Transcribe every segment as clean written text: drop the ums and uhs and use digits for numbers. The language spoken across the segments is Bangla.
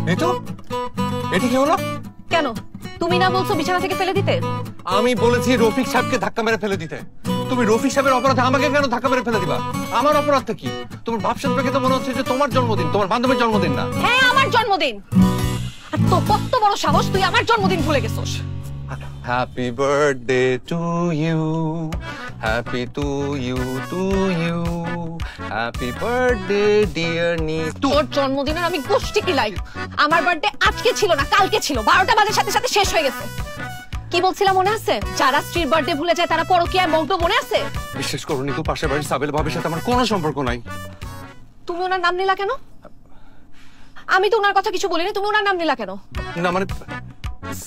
নিতু, এটা কি হলো? কেন তুমি না বলছো বিছানা থেকে ফেলে দিতে? আমি বলেছি রফিক সাহেবকে ধাক্কা মেরে ফেলে দিতে। তুমি রফিক সাহেবের অপরাধে আমাকে কেন ধাক্কা মেরে ফেলে দিবা? আমার অপরাধটা কি? তোমার ভাবসাব থেকে তো মনে হচ্ছে যে তোমার জন্মদিন, তোমার বান্ধবীর জন্মদিন না। হ্যাঁ আমার জন্মদিন। আর তো কত বড় সাহস তুই আমার জন্মদিন ভুলে গেছিস। Happy birthday to you, happy to you, to you, happy birthday dear Nitu. তোর জন্মদিনের আমি গোষ্ঠী কিলাই। আমার বার্থডে আজকে ছিল না, কালকে ছিল। 12টা বাজে সাথে সাথে শেষ হয়ে গেছে। কি বলছিলাম মনে আছে? যারা স্ত্রীর বার্থডে ভুলে যায় তারা পরকীয়ায় মগ্ন, মনে আছে? বিশ্বাস করো নিতু, পাশের বাড়ির সাবেল ভাবির সাথে আমার কোনো সম্পর্ক নাই। তুমি ওনার নাম নিলা কেন? আমি তো ওনার কথা কিছু বলিনি, তুমি ওনার নাম নিলা কেন? না মানে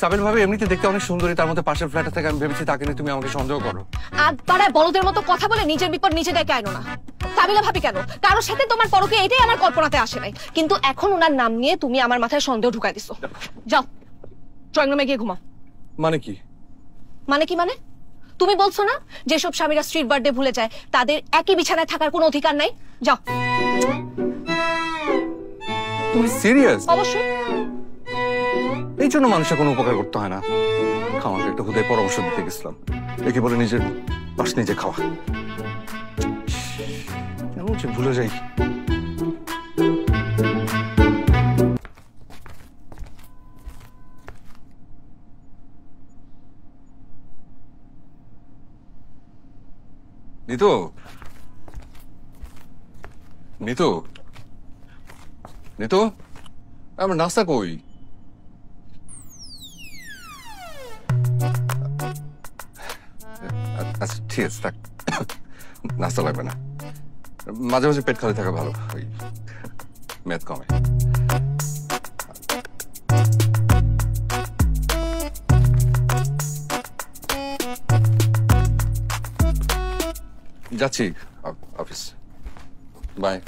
সাবেল ভাবি এমনিতে দেখতে অনেক সুন্দরী, তার মধ্যে পাশের ফ্ল্যাটে থেকে আমি ভেবেছি তাকে নিয়ে তুমি আমাকে সন্দেহ করো। আজ পাড়ায় বলদের মতো কথা বলে নিজের বিপদ নিজে ডেকে আনো না। সাবিলা ভাবি কেন? কারোর সাথে তোমার পরকে, এটাই আমার কল্পনাতে আসে নাই। কিন্তু এখন ওনার নাম নিয়ে তুমি আমার মাথায় সন্দেহ ঢুকাই দিছো। যাও ড্রয়িং রুমে গিয়ে ঘুমাও। মানে কি? মানে কি মানে? তুমি বলছো না যেসব স্বামীরা স্ত্রীর বার্থডে ভুলে যায় তাদের একই বিছানায় থাকার কোনো অধিকার নাই? যাও। তুমি সিরিয়াস? অবশ্যই। এই জন্য মানুষের কোনো উপকার করতে হয় না। খাওয়াকে একটা হুদয় পরামর্শ দিতে গেছিলাম, একে বলে নিজের বাস নিজে খাওয়া। ভুলে যাই। নিতু, নিতু, নিতু, আমার নাস্তা কই? আচ্ছা ঠিক আছে, থাক, নাস্তা লাগবে না। মাঝে মাঝে পেট খালি থাকা ভালো, ওই মেদ কমে। যাচ্ছি অফিস, বাই।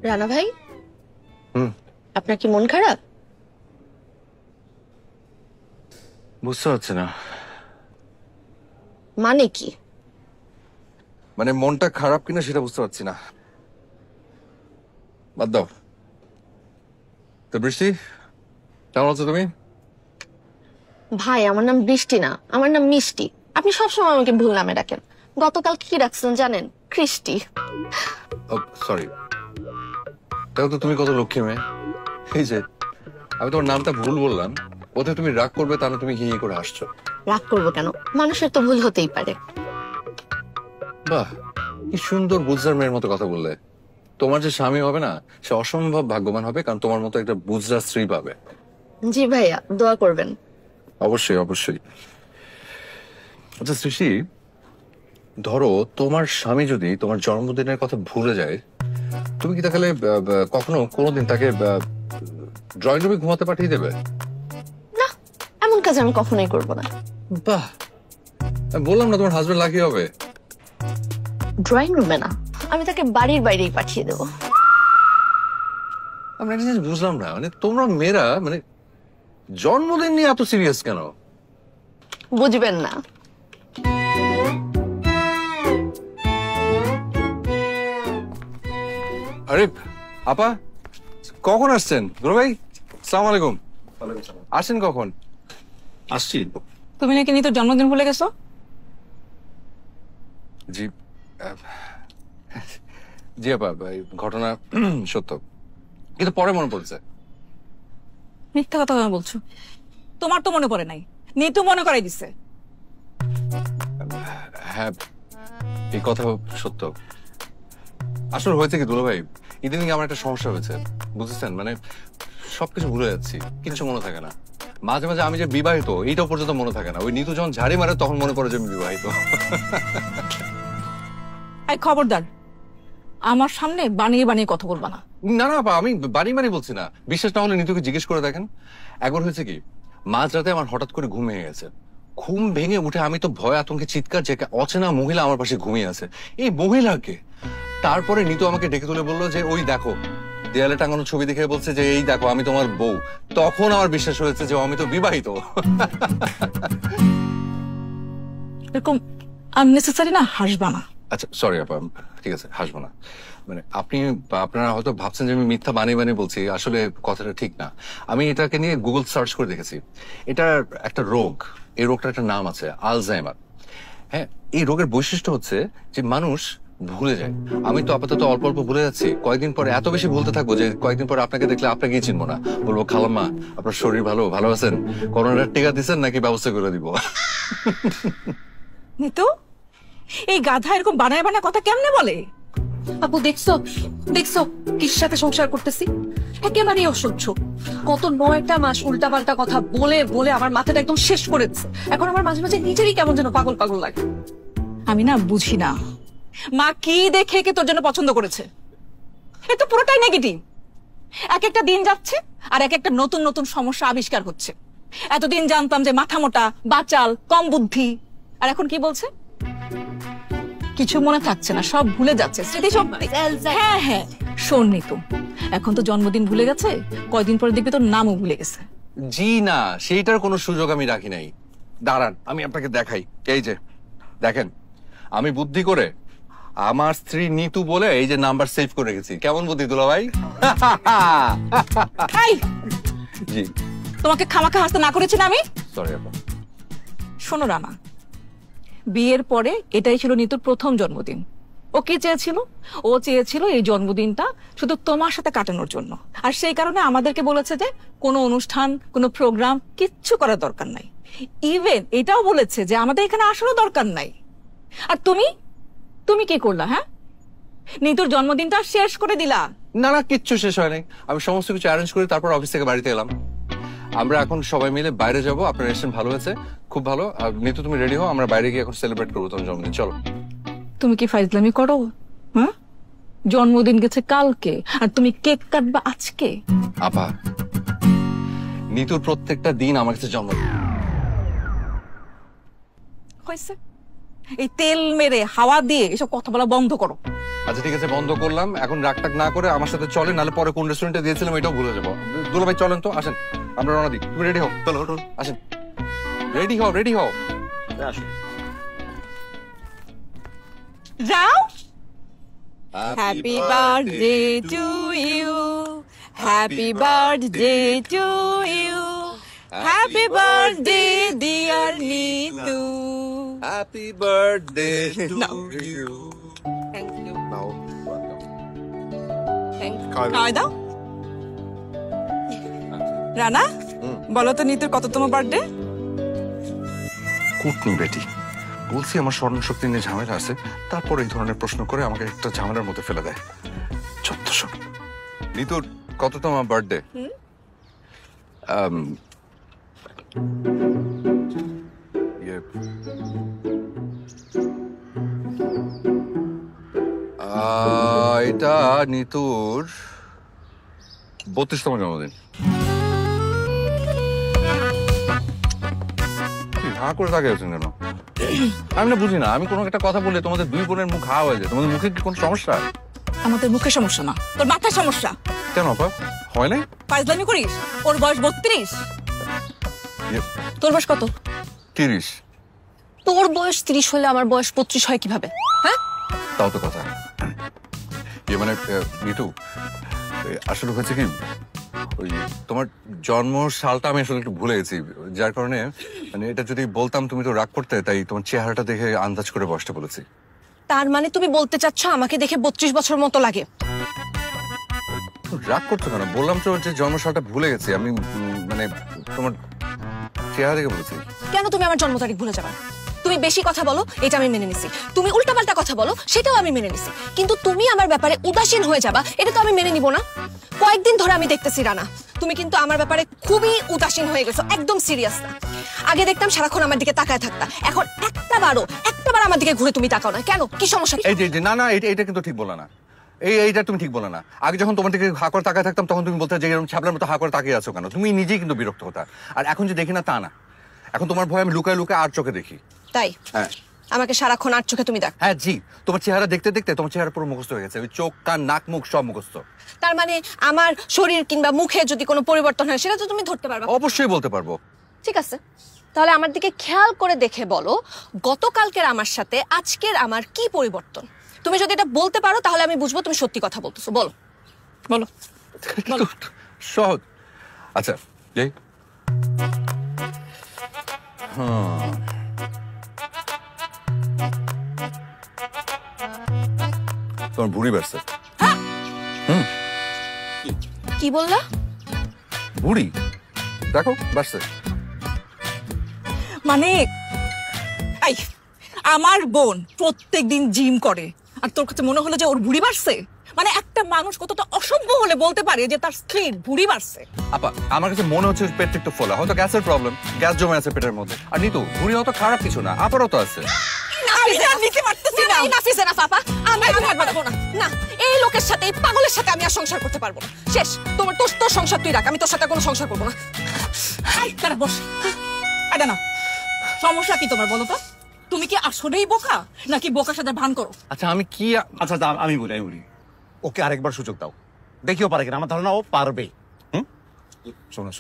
রানা ভাই, আপনার কি মন খারাপ? বুঝতে পারছি না। মানে কি? মানে মনটা খারাপ কিনা সেটা বুঝতে পারছি না। বাদ দাও তো। বৃষ্টি, কেমন আছো তুমি? ভাই আমার নাম বৃষ্টি না, আমার নাম মিষ্টি। আপনি সবসময় আমাকে ভুল নামে ডাকেন। গতকাল কি রাখছেন জানেন? কৃষ্টি। সরি। দেখো তো তুমি কত লক্ষ্মী মেয়ে। এই যে আমি তোমার নামটা ভুল বললাম, ওতে তুমি রাগ করবে, তাহলে তুমি হি করে আসছো। রাগ করবো কেন? মানুষের তো ভুল হতেই পারে। বাহ, কি সুন্দর বুঝদার মেয়ের মতো কথা বললে। তোমার যে স্বামী হবে না, সে অসম্ভব ভাগ্যবান হবে, কারণ তোমার মতো একটা বুঝদার স্ত্রী পাবে। জি ভাইয়া, দোয়া করবেন। অবশ্যই অবশ্যই। আচ্ছা সৃষ্টি, ধরো তোমার স্বামী যদি তোমার জন্মদিনের কথা ভুলে যায়, তুমি কি তাহলে কখনো কোনোদিন তাকে ড্রয়িং রুমে ঘুমাতে পাঠিয়ে দেবে? না, এমন কাজ আমি কখনোই করব না। বাহ, আমি বললাম না তোমার হাজবেন্ড লাকি হবে। ড্রয়িং রুমে না, আমি তাকে বাড়ির বাইরেই পাঠিয়ে দেব। আমি একটা জিনিস বুঝলাম না, মানে তোমরা মেয়েরা মানে জন্মদিন নিয়ে এত সিরিয়াস কেন? বুঝবেন না। আরে আপা, কখন আসছেন? দুলা ভাই, সালাম আলাইকুম। আসেন কখন? আসছি। তুমি নাকি নিতোর জন্মদিন ভুলে গেছো? জি জি আপা, ঘটনা সত্য, কিন্তু পরে মনে পড়ছে। মিথ্যা কথা কেন বলছো? তোমার তো মনে পড়ে নাই, নিতু মনে করাই দিছে। হ্যাঁ, এই কথা সত্য। আসলে হয়েছে কি দুলা ভাই, ইদানিং আমার একটা সমস্যা হয়েছে, বুঝেছেন? মানে সবকিছু ভুলে যাচ্ছি, কিছু মনে থাকে না। মাঝে মাঝে আমি যে বিবাহিত এইটাও পর্যন্ত মনে থাকে না। ওই নিতু যখন ঝাড়ি মারে তখন মনে পড়ে যে আমি বিবাহিত। এই খবরদার, আমার সামনে বানিয়ে বানিয়ে কথা বলবা না। না না আপা, আমি বাড়ি বলছি না। বিশ্বাস না হলে নিতুকে জিজ্ঞেস করে দেখেন। একবার হয়েছে কি, মাঝরাতে আমার হঠাৎ করে ঘুম ভেঙে গেছে। ঘুম ভেঙে উঠে আমি তো ভয় আতঙ্কে চিৎকার, যে অচেনা মহিলা আমার পাশে ঘুমিয়ে আছে। এই মহিলাকে তারপরে নিতু আমাকে ডেকে তুলে বললো যে ওই দেখো, দেয়ালে টাঙানো ছবি দেখে বলছে যে এই দেখো আমি তোমার বউ। তখন আমার বিশ্বাস হয়েছে যে আমি তো বিবাহিত। এরকম আননেসেসারি না হাসবা না। আচ্ছা সরি আপা, ঠিক আছে হাসবো না। মানে আপনারা হয়তো ভাবছেন যে আমি মিথ্যা বানিয়ে বানিয়ে বলছি, আসলে কথাটা ঠিক না। আমি এটাকে নিয়ে গুগল সার্চ করে দেখেছি। এটা একটা রোগ, এই রোগটার একটা নাম আছে, আলজাইমার। হ্যাঁ, এই রোগের বৈশিষ্ট্য হচ্ছে যে মানুষ ভুলে যায়। আমি তো আপাতত অল্প অল্প ভুলে যাচ্ছি, কয়েকদিন পরে এত বেশি ভুলতে থাকবো যে কয়েকদিন পরে আপনাকে দেখলে আপনাকেই চিনবো না। বলবো খালাম্মা আপনার শরীর ভালো আছেন, করোনার টিকা দিচ্ছেন নাকি ব্যবস্থা করে দিব। নিতু, এই গাধা এরকম বানায় বানায় কথা কেমনে বলে? আপু দেখছো দেখছো কিসের সাথে সংসার করতেছি, একেবারেই অসহ্য। কত 9টা মাস উল্টাপাল্টা কথা বলে বলে আমার মাথাটা একদম শেষ করেছে। এখন আমার মাঝে মাঝে নিজেরই কেমন যেন পাগল পাগল লাগে। আমি না বুঝি না, মা কি দেখে কে তোর জন্য পছন্দ করেছে? এ তো পুরোটাই নেগেটিভ। এক একটা দিন যাচ্ছে আর এক একটা নতুন নতুন সমস্যা আবিষ্কার হচ্ছে। এতদিন জানতাম যে মাথা মোটা, বাচাল, কম বুদ্ধি, আর এখন কি বলছে? কিছু মনে থাকছে না, সব ভুলে যাচ্ছে, স্মৃতি শক্তি। হ্যাঁ হ্যাঁ, শোন নিতু, এখন তো জন্মদিন ভুলে গেছে, কয়দিন পরে দেখবি তোর নামও ভুলে গেছে। জি না, সেইটার কোনো সুযোগ আমি রাখি নাই। দাঁড়ান আমি আপনাকে দেখাই। এই যে দেখেন, আমি বুদ্ধি করে আমার স্ত্রী নিতু বলে এই যে নাম্বার সেভ করে রেখেছি। কেমন বুদ্ধি দুলা ভাই? এই, জি তোমাকে খামাখা হাসতে না করেছি না আমি? সরি আপা। শোনো রানা, বিয়ের পরে এটাই ছিল নিতুর প্রথম জন্মদিন। ও কি চেয়েছিল? ও চেয়েছিল এই জন্মদিনটা শুধু তোমার সাথে কাটানোর জন্য, আর সেই কারণে আমাদেরকে বলেছে যে কোনো অনুষ্ঠান, কোনো প্রোগ্রাম কিচ্ছু করার দরকার নাই। ইভেন এটাও বলেছে যে আমাদের এখানে আসারও দরকার নাই। আর তুমি তুমি কি করলা? হ্যাঁ, নিতুর জন্মদিনটা শেষ করে দিলা। না না, কিচ্ছু শেষ হয় নাই। আমি সমস্ত কিছু অ্যারেঞ্জ করে তারপর অফিস থেকে বাড়িতে এলাম। আমরা এখন সবাই মিলে বাইরে যাব। আপনার রেস্টুরেন্ট ভালো হয়েছে, খুব ভালো। আর নিতু তুমি রেডি হও, আমরা বাইরে গিয়ে এখন সেলিব্রেট করবো তোমার জন্মদিন। চলো। তুমি কি ফাইজলামি করো? হ্যাঁ, জন্মদিন গেছে কালকে আর তুমি কেক কাটবা আজকে। আপা, নিতুর প্রত্যেকটা দিন আমার কাছে জন্মদিন। হয়েছে, এই তেল মেরে হাওয়া দিয়ে এসব কথা বলা বন্ধ করো। আচ্ছা ঠিক আছে, বন্ধ করলাম। এখন রাগটাক না করে আমার সাথে চলে, নাহলে পরে কোন রেস্টুরেন্টে দিয়েছিলাম এটাও ভুলে যাবো। দুলা ভাই চলেন তো, আসেন আমরা রওনা দিই। তুমি রেডি হও, চলো আসেন। রেডি হও আসুন। যাও। Happy birthday to you, happy birthday to you, happy birthday dear Nitu. Happy birthday to you. Thank you. খাওয়াই দাও। রানা, বলো তো নিতুর কততম বার্থডে? কুটনি বেটি, বলছি আমার স্মরণ শক্তি নিয়ে ঝামেলা আছে, তারপর এই ধরনের প্রশ্ন করে আমাকে একটা ঝামেলার মধ্যে ফেলে দেয়। চত্বশো। নিতুর কততম বার্থডে? এটা নিতুর 32তম জন্মদিন। হা করে তাকিয়ে আছেন কেন? আমি না বুঝি না, আমি কোনো একটা কথা বললে তোমাদের দুই বোনের মুখ হা হয়ে যায়। তোমাদের মুখে কি কোনো সমস্যা? আমাদের মুখে সমস্যা না, তোর মাথায় সমস্যা। কেন আপা, হয় নাই? ফাইজলামি করিস? ওর বয়স 32, তোর বয়স কত? 30। তোর বয়স 30 হলে আমার বয়স 25 হয় কিভাবে? হ্যাঁ, তাও তো কথা। মানে নিতু, আসলে হয়েছে কি, ওই তোমার জন্ম সালটা আমি আসলে একটু ভুলে গেছি, যার কারণে মানে এটা যদি বলতাম তুমি তো রাগ করতে, তাই তোমার চেহারাটা দেখে আন্দাজ করে বসতে বলেছি। তার মানে তুমি বলতে চাচ্ছ আমাকে দেখে 32 বছর মতো লাগে? রাগ করছো কেন? বললাম তো যে জন্ম সালটা ভুলে গেছি আমি, মানে তোমার চেহারা দেখে বলেছি। কেন তুমি আমার জন্ম তারিখ ভুলে যাবে? তুমি বেশি কথা বলো, এটা আমি মেনে নিছি। তুমি উল্টাপাল্টা কথা বলো, সেটাও আমি মেনে নিছি। কিন্তু তুমি আমার ব্যাপারে উদাসীন হয়ে যাবা, এটা তো আমি মেনে নিব না। কয়েকদিন ধরে আমি দেখতেছি রানা, তুমি কিন্তু আমার ব্যাপারে খুবই উদাসীন হয়ে গেছো, একদম সিরিয়াস না। আগে দেখতাম সারাক্ষণ আমার দিকে তাকায় থাকতা, এখন একটাবার আমার দিকে ঘুরে তুমি তাকাও না। কেন, কি সমস্যা? এই যে না না, এটা কিন্তু ঠিক বলে না। এইটা তুমি ঠিক বলে না। আগে যখন তোমার দিকে হা করে তাকায় থাকতাম তখন তুমি বলতে যে এরকম ছাবলার মতো হা করে তাকিয়ে আছো কেন? তুমি নিজেই কিন্তু বিরক্ত হতা। আর এখন যে দেখি না তা না, এখন তোমার ভয় আমি লুকায় লুকায় আর চোখে দেখি। তাই হ্যাঁ আমাকে সারাক্ষণ আর চোখে তুমি দেখ। হ্যাঁ জি, তোমার চেহারা দেখতে দেখতে তোমার চেহারা পুরো মুখস্থ হয়ে গেছে, ওই চোখ কান নাক মুখ সব মুখস্থ। তার মানে আমার শরীর কিংবা মুখে যদি কোনো পরিবর্তন হয় সেটা তো তুমি ধরতে পারবা। অবশ্যই বলতে পারবো। ঠিক আছে, তাহলে আমার দিকে খেয়াল করে দেখে বলো গতকালকের আমার সাথে আজকের আমার কি পরিবর্তন। তুমি যদি এটা বলতে পারো তাহলে আমি বুঝবো তুমি সত্যি কথা বলতেছো। বলো বলো। সহজ। আচ্ছা যাই। হ্যাঁ, তোমার ভুঁড়ি বাড়ছে। কি বললা? ভুঁড়ি দেখো বাড়ছে। মানে এই আমার বোন প্রত্যেকদিন জিম করে আর তোর কাছে মনে হলো যে ওর ভুঁড়ি বাড়ছে? মানে একটা মানুষ কতটা অসভ্য হলে বলতে পারে যে তার স্ত্রীর ভুঁড়ি বাড়ছে? আপা আমার কাছে মনে হচ্ছে পেট একটু ফোলা, হয়তো গ্যাসের প্রবলেম, গ্যাস জমে আছে পেটের মধ্যে। আর নিতু ভুঁড়ি হয়তো খারাপ কিছু না, আপারও তো আছে। না এই লোকের সাথে এই পাগলের সাথে আমি আর সংসার করতে পারবো না। শেষ। তোর তোর সংসার তুই রাখ, আমি তোর সাথে কোনো সংসার করবো না। বস এটা না, সমস্যা কি তোমার বলো তো? তুমি কি আসলেই বোকা নাকি বোকার সাথে ভান করো? আচ্ছা আমি কি আচ্ছা আমি বলি ওকে আরেকবার সুযোগ দাও, দেখিও পারে কিনা। আমার ধারণা ও পারবে। শোনো,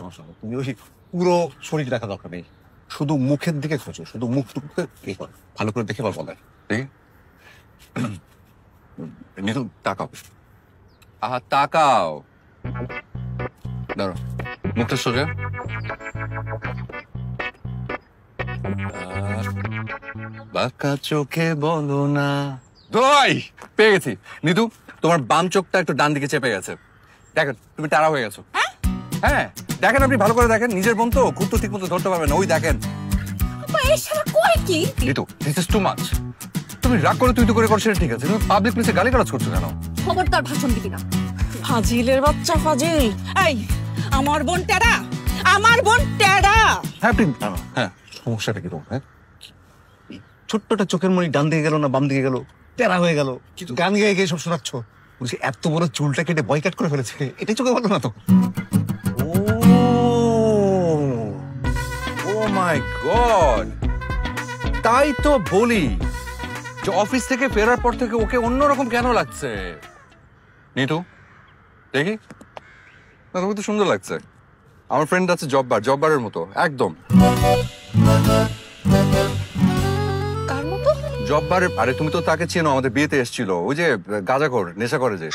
তুমি ওই পুরো শরীর দেখা দরকার নেই, শুধু মুখের দিকে খোঁজো, শুধু মুখটুকুকে ভালো করে দেখে বলে। ঠিক নিতু তাকাও। আহা তাকাও, দাঁড়ো মুখটা সোজা। বাঁকা চোখে বলো না। দই পেয়ে গেছি। নিতু তোমার বাম চোখটা একটু ডান দিকে চেপে গেছে, দেখেন তুমি টাড়া হয়ে গেছো। হ্যাঁ দেখেন, আপনি ভালো করে দেখেন, নিজের বোন তো খুব তো ঠিক মতো ধরতে পারবেন না। ওই দেখেন কি Nitu, this is too much. তুমি রাগ করে তুই তো করে সেটা ঠিক আছে, তুমি পাবলিক প্লেসে গালিগালাজ করছো কেন? খবরদার ভাষণ দিবি না। ফাজিলের বাচ্চা ফাজিল। এই আমার বোন টেরা, আমার বোন টেরা। হ্যাঁ আপনি হ্যাঁ সমস্যাটা কি তোমার? হ্যাঁ ছোট্টটা চোখের মনি ডান দিকে গেল না বাম দিকে গেল, টেরা হয়ে গেল, গান গেয়ে গিয়ে সব শোনাচ্ছ। বলছি এত বড় চুলটা কেটে বয়কাট করে ফেলেছে, এটাই চোখে বলো না তো? ও মাই গড, তাই তো বলি যে অফিস থেকে ফেরার পর থেকে ওকে অন্যরকম কেন লাগছে। নিতু দেখি না, তোমাকে তো সুন্দর লাগছে। আমার ফ্রেন্ড আছে জব্বারের মতো একদম। কার মতো? জব্বারের। আরে তুমি তো তাকে চেনো, আমাদের বিয়েতে এসেছিল, ওই যে গাঁজাখোর নেশা করে যে।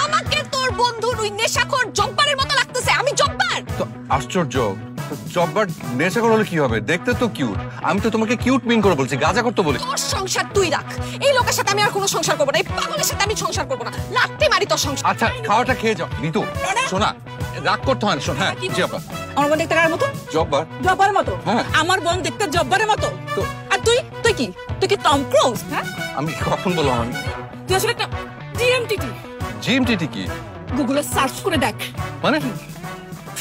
আমাকে তোর বন্ধুর ওই নেশাখোর জব্বারের মতো লাগতেছে। আমি জব্বার? তো আশ্চর্য, জব্বার নেশাখোর হলে কি হবে? দেখতে তো কিউট। আমি তো তোমাকে কিউট মিন করে বলছি, গাঁজাখোর তো বলি। তোর সংসার তুই রাখ, এই লোকের সাথে আমি আর কোনো সংসার করবো না, এই পাগলের সাথে আমি সংসার করবো না। লাত্তি মারি তোর সংসার। আচ্ছা খাওয়াটা খেয়ে যাও নিতু। শোনা, রাগ করতে হয় না। শোন, হ্যাঁ জি আপা। আমার বোন দেখতে কার মতো? জব্বার। জব্বারের মতো? হ্যাঁ। আমার বোন দেখতে জব্বারের মতো। তো আর তুই তুই কি তুই কি টম ক্রুজ? হ্যাঁ আমি কখন বললাম? আমি তুই আসলে একটা জিএমটিটি। জিএমটিটি কি? গুগলে সার্চ করে দেখ। মানে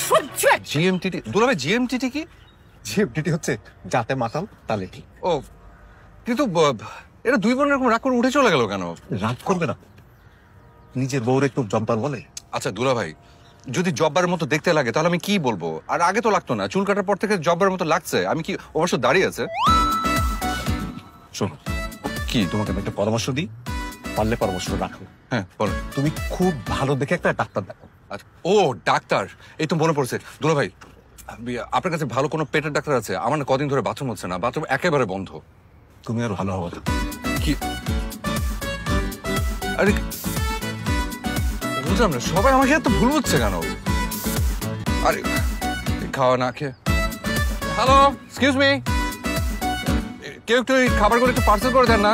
সহ্য। জিএমটিটি? দুলাভাই জিএমটিটি কি? জিএফটিটি হচ্ছে যাতে মাতাল তালে ঠিক। ও কিন্তু এটা দুই বোন এরকম রাগ করে উঠে চলে গেল কেন? রাগ করবে না, নিজের বউর একটু জব্বার বলে। আচ্ছা দুলাভাই, যদি জব্বারের মতো দেখতে লাগে তাহলে আমি কি বলবো? আর আগে তো লাগতো না, চুল কাটার পর থেকে জব্বারের মতো লাগছে। আমি কি অবশ্য দাঁড়িয়ে আছে? শোনো কি, তোমাকে আমি একটা পরামর্শ দিই, পারলে পরামর্শ রাখো। হ্যাঁ বলো। তুমি খুব ভালো দেখে একটা ডাক্তার দেখো। আচ্ছা, ও ডাক্তার, এই তো মনে পড়ছে। দুলাভাই আপনার কাছে ভালো কোনো পেটের ডাক্তার আছে? আমার না কদিন ধরে বাথরুম হচ্ছে না, বাথরুম একেবারে বন্ধ। তুমি আর ভালো হবে না। কি? আরে বুঝলাম না, সবাই আমাকে এত ভুল বুঝছে কেন? আরে খাওয়া না খেয়ে। হ্যালো এক্সকিউজ মি, কেউ একটু এই খাবারগুলো একটু পার্সেল করে দেন না।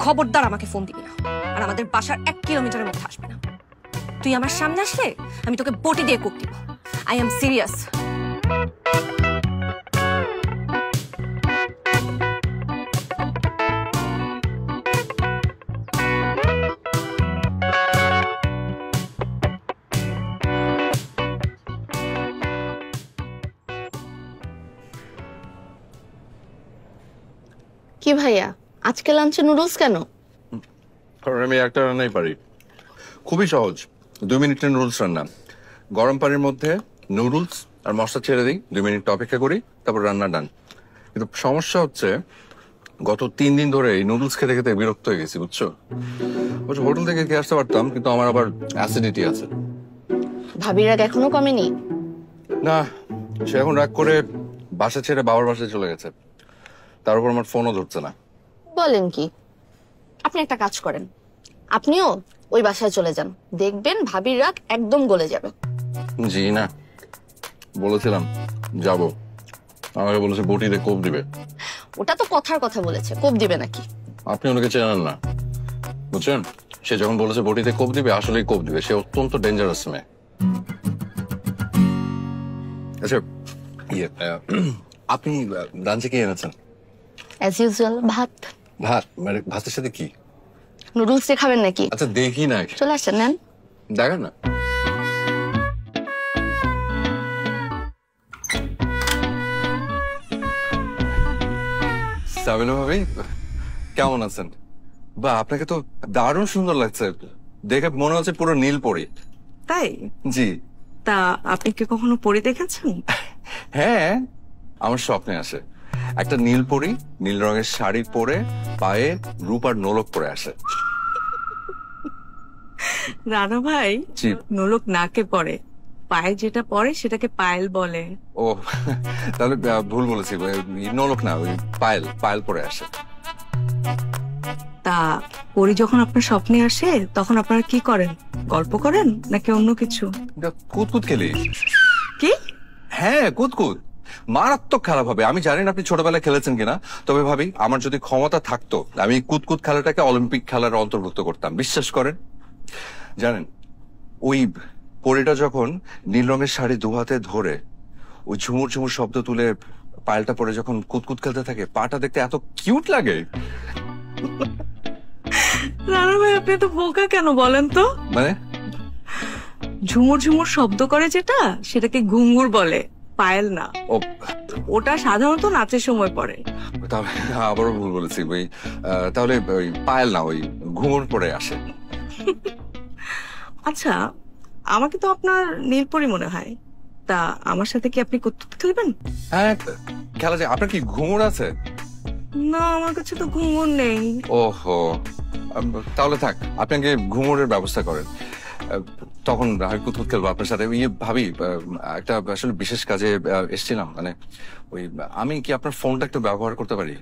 খবরদার আমাকে ফোন দিবি না, আর আমাদের বাসার 1 কিলোমিটারের মধ্যে আসবে না। তুই আমার সামনে আসলে আমি তোকে বটি দিয়ে কোপ দিব। I am serious. কি ভাইয়া, আজকে লাঞ্চে নুডলস কেন? কারণ আমি একটা রান্নাই পারি, খুবই সহজ। 2 মিনিটের নুডলস রান্না। গরম পানির মধ্যে নুডলস আর মশলা ছেড়ে দিই, 2 মিনিট অপেক্ষা করি, তারপর রান্না ডান। কিন্তু সমস্যা হচ্ছে গত 3 দিন ধরে এই নুডলস খেতে খেতে বিরক্ত হয়ে গেছি, বুঝছো? অবশ্য হোটেল থেকে খেয়ে আসতে পারতাম, কিন্তু আমার আবার অ্যাসিডিটি আছে। ভাবির রাগ এখনো কমেনি? না, সে এখন রাগ করে বাসা ছেড়ে বাবার বাসায় চলে গেছে। তার উপর আমার ফোনও ধরছে না। বলেন কি? আপনি একটা কাজ করেন, আপনিও ওই বাসায় চলে যান, দেখবেন ভাবির রাগ একদম গলে যাবে। জি না, বলেছিলাম যাব, আমাকে বলেছে বটিতে কোপ দিবে। ওটা তো কথার কথা বলেছে, কোপ দিবে নাকি? আপনি ওনাকে চেনেন না, বুঝছেন? সে যখন বলেছে বটিতে কোপ দিবে, আসলেই কোপ দিবে। সে অত্যন্ত ডেঞ্জারাস মেয়ে। আচ্ছা, আপনি লাঞ্চে কি এনেছেন? অ্যাজ ইউজুয়াল ভাত। ভাত? মানে ভাতের সাথে কি? নুডলস দিয়ে খাবেন নাকি? আচ্ছা দেখি না, চলে আসছেন, নেন। দেখেন না। সাবিনা ভাবি, কেমন আছেন? বা আপনাকে তো দারুণ সুন্দর লাগছে, দেখে মনে হচ্ছে পুরো নীল পরি। তাই? জি। তা আপনি কি কখনো পরি দেখেছেন? হ্যাঁ, আমার স্বপ্নে আসে একটা নীল পরি, নীল রঙের শাড়ি পরে, পায়ে রূপার নোলক পরে আসে। রানা ভাই, জি। নোলক নাকে পড়ে, পায়ে যেটা পড়ে সেটাকে পায়েল বলে। ও, তাহলে ভুল বলেছি, নোলক না, ওই পায়েল, পায়েল পরে আসে। তা পরি যখন আপনার স্বপ্নে আসে তখন আপনারা কি করেন? গল্প করেন নাকি অন্য কিছু? কুতকুত খেলি। কি? হ্যাঁ, কুতকুত মারাত্মক খারাপ হবে। আমি জানি না আপনি ছোটবেলায় খেলেছেন কিনা, তবে ভাবি আমার যদি ক্ষমতা থাকতো আমি কুতকুত খেলাটাকে অলিম্পিক খেলার অন্তর্ভুক্ত করতাম, বিশ্বাস করেন। জানেন, ওই পরিটা যখন নীল রঙের শাড়ি 2 হাতে ধরে ওই ঝুমুর ঝুমুর শব্দ তুলে পায়েলটা পরে যখন কুতকুত খেলতে থাকে, পাটা দেখতে এত কিউট লাগে। রানা ভাই, আপনি তো বোকা কেন বলেন তো? মানে ঝুমুর ঝুমুর শব্দ করে যেটা, সেটাকে ঘুঙুর বলে, পায়েল না। ও, ওটা সাধারণত নাচের সময় পড়ে। তাহলে আবারও ভুল বলেছি। ওই তাহলে ওই পায়েল না, ওই ঘুমুর পরে আসে। আচ্ছা, আমাকে তো আপনার নীলপরি মনে হয়, তা আমার সাথে কি আপনি কুতকুত খেলবেন? হ্যাঁ, খেলা যায়। আপনার কি ঘুমুর আছে? না, আমার কাছে তো ঘুঙুর নেই। ওহো, তাহলে থাক, আপনি আগে ঘুমুরের ব্যবস্থা করেন, তখন আমি কুতকুত খেলবো আপনার সাথে। ভাবি, একটা আসলে বিশেষ কাজে এসেছিলাম, মানে ওই আমি কি আপনার ফোনটা একটু ব্যবহার করতে পারি?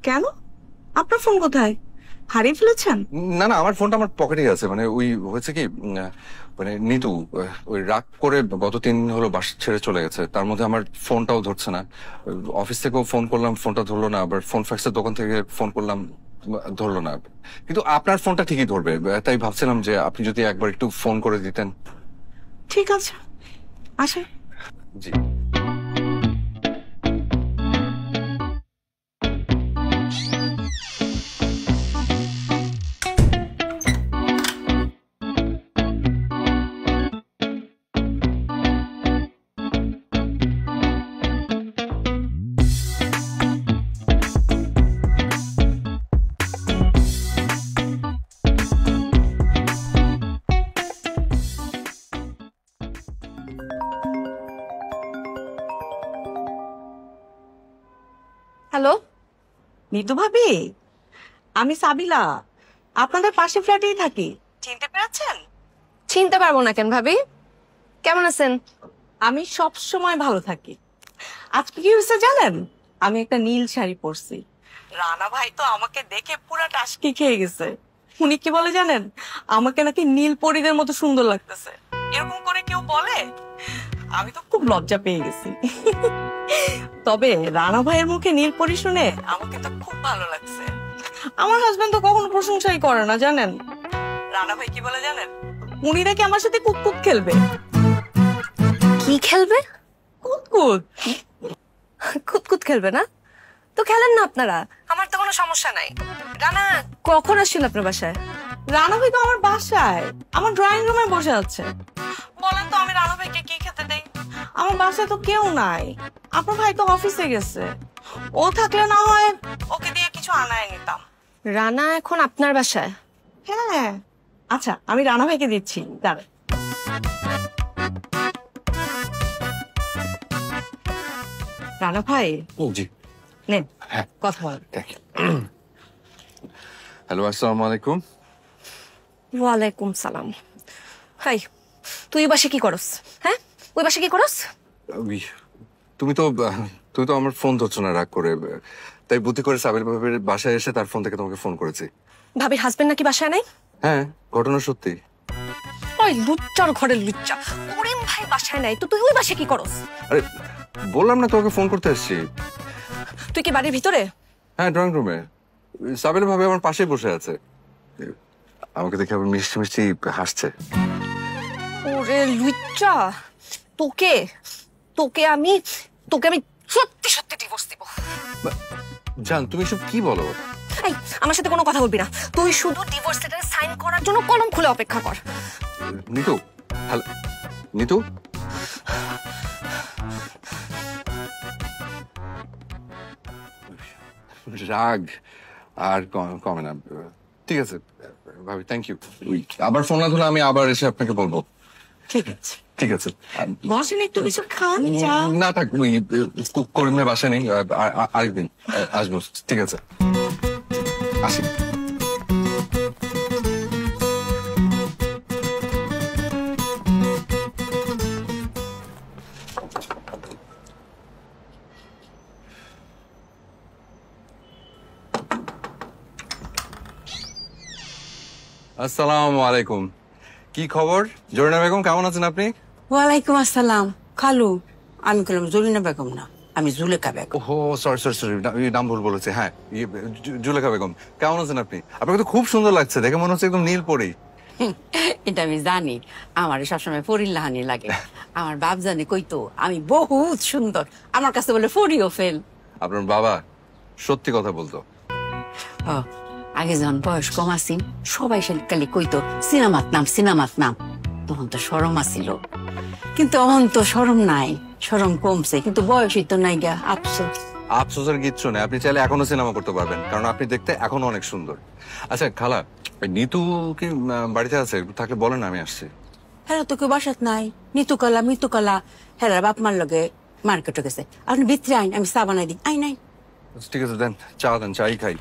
কেন? আপনার ফোন কোথায়? হারিয়ে ফেলেছেন? না না, আমার ফোনটা আমার পকেটেই আছে। মানে ওই হয়েছে কি, মানে নিতু ওই রাগ করে গত 3 দিন হলো বাসা ছেড়ে চলে গেছে। তার মধ্যে আমার ফোনটাও ধরছে না। অফিস থেকেও ফোন করলাম, ফোনটা ধরলো না। আবার ফোন ফ্যাক্সের দোকান থেকে ফোন করলাম, ধরলো না। কিন্তু আপনার ফোনটা ঠিকই ধরবে, তাই ভাবছিলাম যে আপনি যদি একবার একটু ফোন করে দিতেন। ঠিক আছে, আসেন। জি। হ্যালো, নিতু ভাবি, আমি সাবিলা, আপনাদের পাশে ফ্ল্যাটেই থাকি। চিনতে পেরেছেন? চিনতে পারবো না কেন ভাবি? কেমন আছেন? আমি সব সময় ভালো থাকি। আজকে কি হয়েছে জানেন? আমি একটা নীল শাড়ি পরছি, রানা ভাই তো আমাকে দেখে পুরা টাসকি খেয়ে গেছে। উনি কি বলে জানেন? আমাকে নাকি নীল পরীদের মতো সুন্দর লাগতেছে। এরকম করে কেউ বলে? আমি তো খুব লজ্জা পেয়ে গেছি। তবে রানা ভাইয়ের মুখে নীল পরি শুনে আমাকে তো খুব ভালো লাগছে। আমার হাজবেন্ড তো কখনো প্রশংসাই করে না জানেন। রানা ভাই কি বলে জানেন? উনি নাকি আমার সাথে কুতকুত খেলবে। কি খেলবে? কুতকুত। কুতকুত খেলবে না তো খেলেন না আপনারা, আমার তো কোনো সমস্যা নাই। রানা কখন আসছিল আপনার বাসায়? রানা ভাই তো আমার বাসায়, আমার ড্রয়িং রুমে বসে আছে। বলেন তো আমি রানা ভাইকে কি খেতে দেই? আমার বাসায় তো কেউ নাই, আপনার ভাই তো অফিসে গেছে। ও থাকলে না হয় ওকে দিয়ে কিছু আনায় নিতাম। রানা এখন আপনার বাসায়? হ্যাঁ, আচ্ছা আমি রানা ভাইকে দিচ্ছি, দাঁড়ান। রানা ভাই জি নেন হ্যাঁ কথা বল। হ্যালো, আসসালামু আলাইকুম। ওয়ালাইকুম সালাম। হাই, তুই ওই বাসে কি করস? হ্যাঁ, ওই বাসে কি করস? উই, তুমি তো আমার ফোন ধরছো না রাগ করে, তাই বুদ্ধি করে সাবির ভাবির বাসায় এসে তার ফোন থেকে তোমাকে ফোন করেছি। ভাবির হাজবেন্ড নাকি বাসায় নাই? হ্যাঁ, ঘটনা সত্যি। ওই লুচ্চার ঘরের লুচ্চা, করিম ভাই বাসায় নাই তো তুই ওই বাসে কি করস? আরে বললাম না তোমাকে ফোন করতে এসেছি। তুই কি বাড়ির ভিতরে? হ্যাঁ, ড্রয়িং রুমে। সাবির ভাবি আমার পাশেই বসে আছে, আমাকে দেখে আবার মিষ্টি মিষ্টি হাসছে। ওরে লুচ্চা, তোকে তোকে আমি সত্যি সত্যি ডিভোর্স দিব। জান, তুমি সব কি বলো? এই, আমার সাথে কোনো কথা বলবি না। তুই শুধু ডিভোর্স লেটারে সাইন করার জন্য কলম খুলে অপেক্ষা কর। নিতু, হ্যালো নিতু। রাগ আর কমে না। ঠিক আছে ভাবি, থ্যাংক ইউ। আবার ফোন না ধরলে আমি আবার এসে আপনাকে বলবো। ঠিক আছে, ঠিক আছে। বসেন একটু কিছু খান চা। না থাক, ওই করিমের বাসা নেই, আরেকদিন আসবো। ঠিক আছে, আসি। আসসালামু আলাইকুম। কি খবর জরিনা বেগম, কেমন আছেন আপনি? ওয়ালাইকুম আসসালাম। খালু, আমি বললাম জরিনা বেগম না, আমি জুলেখা বেগম। ওহো, সরি সরি সরি, নাম ভুল বলেছে। হ্যাঁ, জুলেখা বেগম, কেমন আছেন আপনি? আপনাকে তো খুব সুন্দর লাগছে, দেখে মনে হচ্ছে একদম নীল পরি। এটা আমি জানি, আমার সবসময় ফরিল্লাহানি লাগে। আমার বাপ জানে কইতো আমি বহুত সুন্দর, আমার কাছে বলে ফরিও ফেল। আপনার বাবা সত্যি কথা বলতো। ও, আগে যখন বয়স কম আসিন সবাই খালি কইতো সিনেমাত নাম, তখন তো শরম আসিল। কিন্তু এখন তো শরম নাই, শরম কমছে, কিন্তু বয়সই তো নাই গা, আফসোস। আফসোসের কিচ্ছু নেই, আপনি চাইলে এখনো সিনেমা করতে পারবেন, কারণ আপনি দেখতে এখনো অনেক সুন্দর। আচ্ছা খালা, ওই নিতু কি বাড়িতে আছে? থাকলে বলেন, আমি আসছি। হ্যাঁ তো কেউ বাসাত নাই, মিতুকলা হেরার বাপ মার লগে মার্কেটে গেছে। আপনি ভিতরে আইন, আমি চা বানাই দিই। আই নাই। ঠিক আছে, দেন চা, দেন চাই খাই।